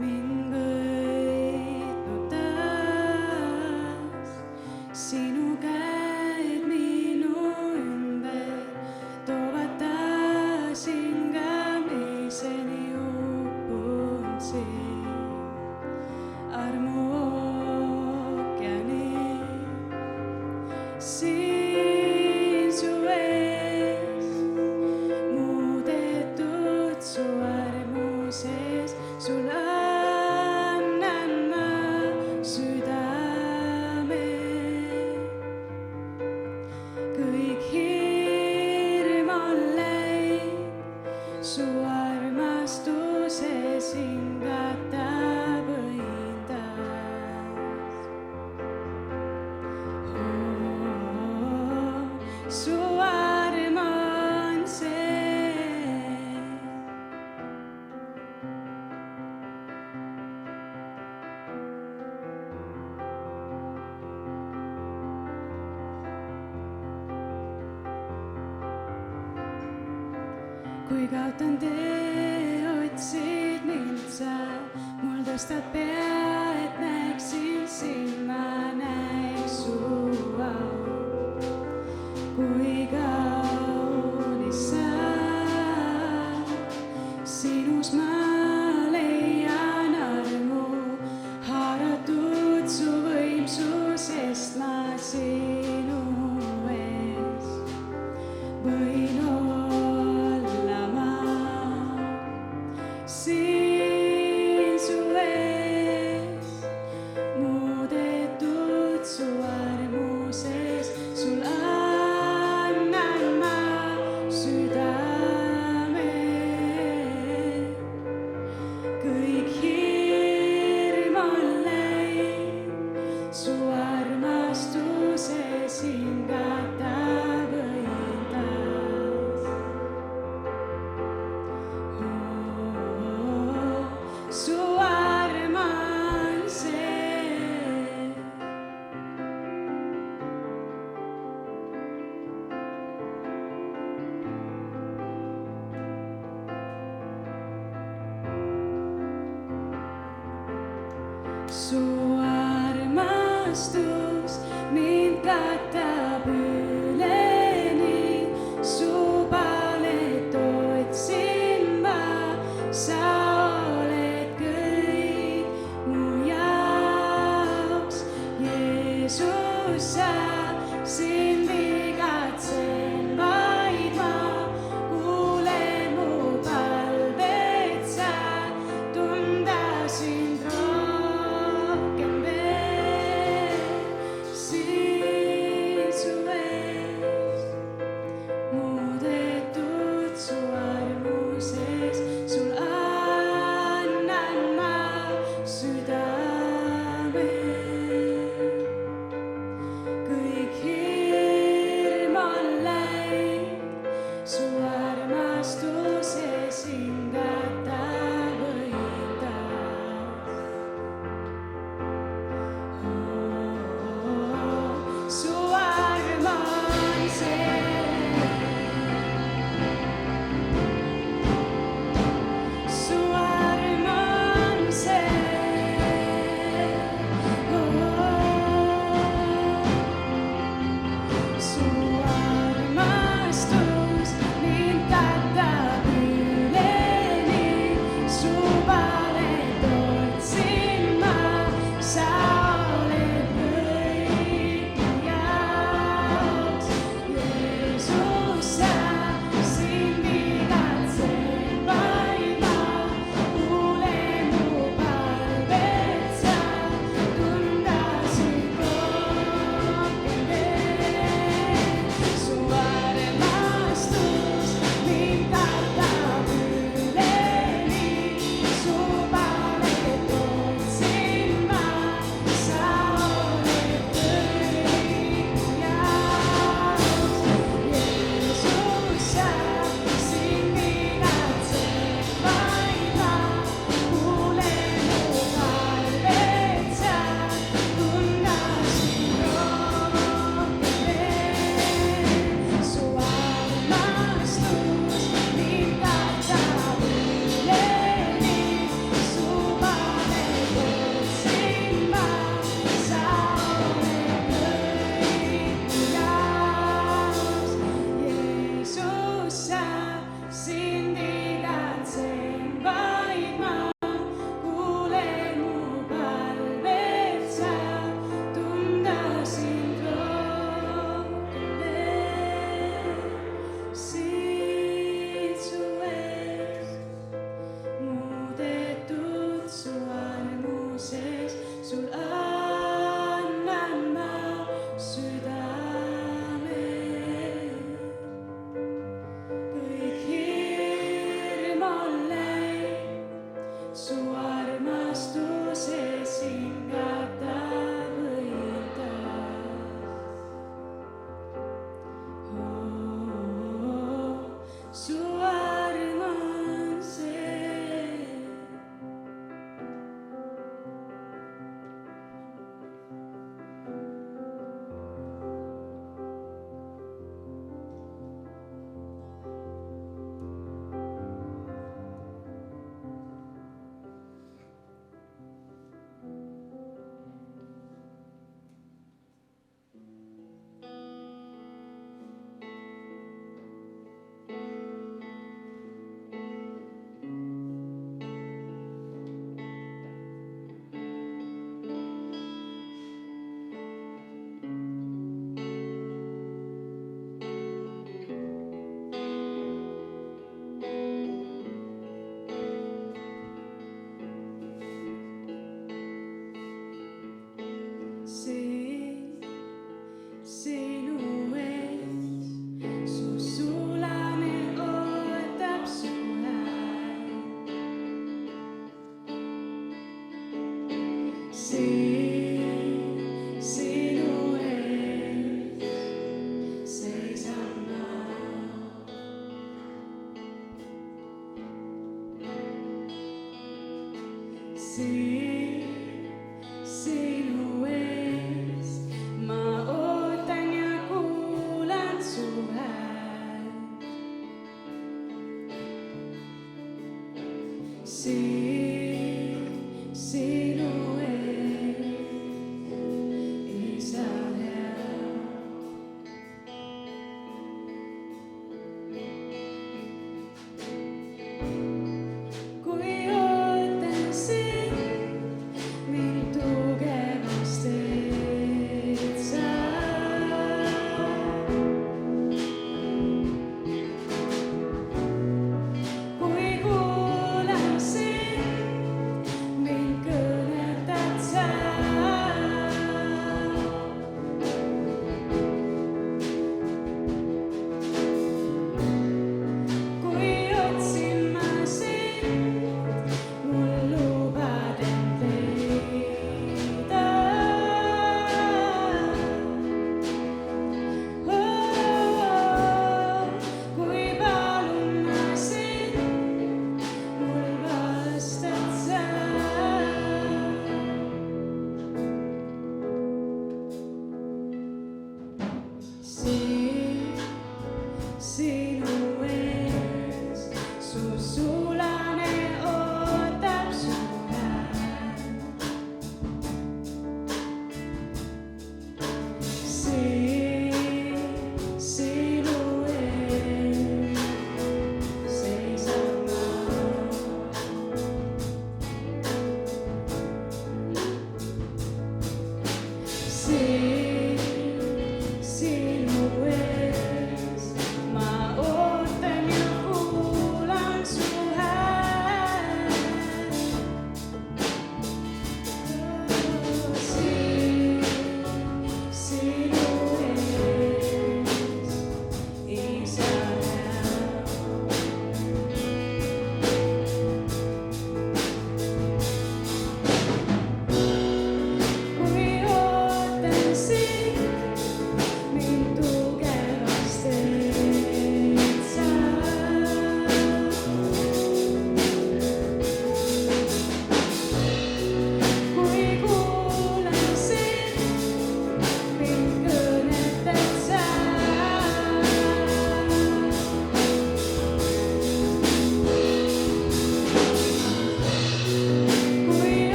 Mind võitnud taas, sinu käed minu ümber toovad taas hingamiseni upun siin. Armu siin su ees, muudetud su armuses, sul annan ma südame. Kõik hirm on läinud, su armastuses hingata võin taas. Su arm on see. Kui kaotan tee, otsid mind sa, mul tõstad pea, et näeksin sind, ma näeks su au. Kui kaunis sa, sinus ma leian armu, haaratud su võimsusest ma sinu ees võin olla ma. Siin su ees, muudetud su armuses, sul kõik hirm on läinud, su armastuses hingata võin taas. Su arm on see. Su armastus mind katab üleni, su palet otsin ma, sa oled kõik mu jaoks. Jeesus, sa sind igatsen vaid ma, kuule mu palved sa, tunda sind rohkem veel. Siin su ees, muudetud su armuses, sul annan ma südame. Kõik hirm on läinud, su armastuses hingata võin taas. Su arm on see. Su arm on see. Su armastus mind katab üleni, sa, sind igatsen vaid ma. Kuule mu palvet sa, tunda sind rohkem veel. Siit su eest, muudetud su armuses, sul annan ma südame. Kõik hirm on läinud, su armastuses hingata võidas. Su arm on see. Sinu ees, su sulane ootab su häält. Sinu ees seisan ma. Sinu ees ma ootan ja kuulan su häält. Sinu ees, isa hea. Kui ootan sind, mind tugevast teed sa. Kui kuulan sind,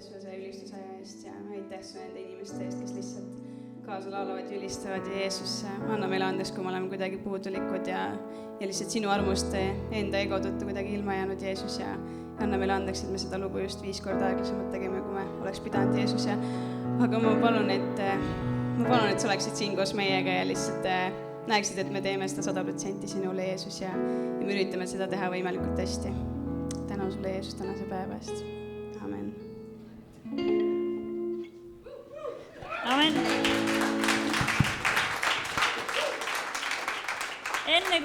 sulle selle ülistusaja eest ja aitäh sulle nende inimeste eest, kes lihtsalt kaasa laulavad ja ülistavad ja Jeesus, anna meile andeks, kui me oleme kuidagi puudulikud ja lihtsalt sinu armust enda ego tõttu kuidagi ilma jäänud, Jeesus, ja anna meile andeks, et me seda lugu just 5 korda aeglasemalt tegime, kui me oleks pidanud, Jeesus, ja aga ma palun, et sa oleksid siin koos meiega ja lihtsalt näeksid, et me teeme seda 100% sinule, Jeesus, ja me üritame seda teha võimalikult hästi. Tänu sulle, Jeesus, tänase päeva eest. Amen. Amen. Enne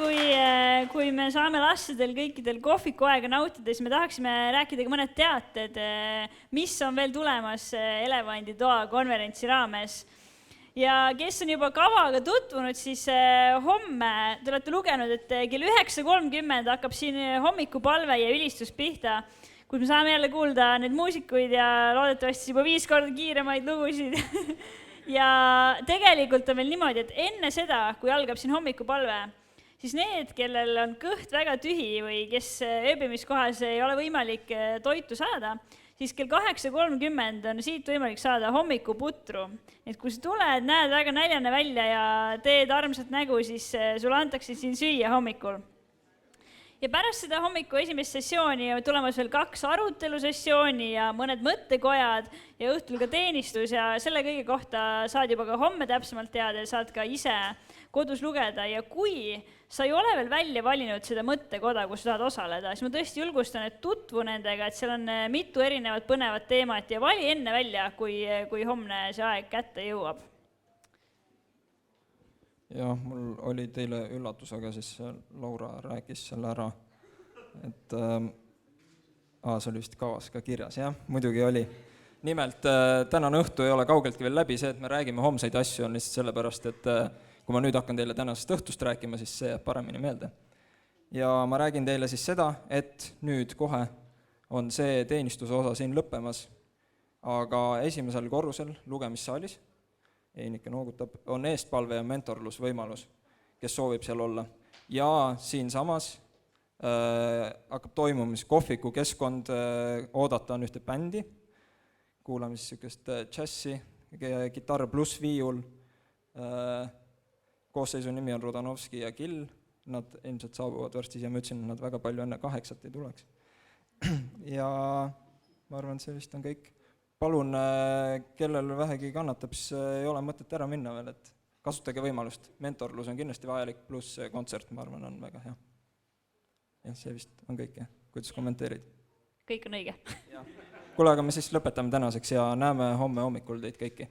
kui me saame lastedel kõikidel kohviku aega nautida, siis me tahaksime rääkida ka mõned teated, mis on veel tulemas Elevanditoa konverentsi raames. Ja kes on juba kavaga tutvunud, siis homme te olete lugenud, et kell 9.30 hakkab siin hommikupalve ja ülistus pihta, kus me saame jälle kuulda neid muusikuid ja loodetavasti juba 5 korda kiiremaid lugusid. Ja tegelikult on veel niimoodi, et enne seda, kui algab siin hommikupalve, siis need, kellel on kõht väga tühi või kes ööbimiskohas ei ole võimalik toitu saada, siis kell 8.30 on siit võimalik saada hommikuputru. Et kui sa tuled, näed väga näljane välja ja teed armsat nägu, siis sulle antakse siin süüa hommikul. Ja pärast seda hommiku esimest sessiooni on tulemas veel 2 arutelusessiooni ja mõned mõttekojad ja õhtul ka teenistus ja selle kõige kohta saad juba ka homme täpsemalt teada ja saad ka ise kodus lugeda. Ja kui sa ei ole veel välja valinud seda mõttekoda, kus sa tahad osaleda, siis ma tõesti julgustan, et tutvu nendega, et seal on mitu erinevat põnevat teemat ja vali enne välja, kui homne see aeg kätte jõuab. Jah, mul oli teile üllatus, aga siis Laura rääkis selle ära, et see oli vist kavas ka kirjas, jah, muidugi oli. Nimelt, tänane õhtu ei ole kaugeltki veel läbi, see, et me räägime homseid asju, on lihtsalt sellepärast, et kui ma nüüd hakkan teile tänasest õhtust rääkima, siis see jääb paremini meelde. Ja ma räägin teile siis seda, et nüüd kohe on see teenistuse osa siin lõppemas, aga esimesel korrusel lugemissaalis, Einike noogutab, on eestpalve ja mentorlusvõimalus, kes soovib seal olla. Ja siin samas hakkab toimumis kohviku keskkond, oodata on ühte bändi, kuulame siis niisugust džässi, kitarr pluss viiul, koosseisu nimi on Rodanovski ja Kill, nad ilmselt saabuvad varsti siia, ma ütlesin, nad väga palju enne 8 ei tuleks. Ja ma arvan, et see vist on kõik. Palun, kellel vähegi kannatab, siis ei ole mõtet ära minna veel, et kasutage võimalust. Mentorlus on kindlasti vajalik, pluss kontsert, ma arvan, on väga hea. Ja see vist on kõik, jah. Kuidas kommenteerid? Kõik on õige. Kuule, aga me siis lõpetame tänaseks ja näeme homme hommikul teid kõiki.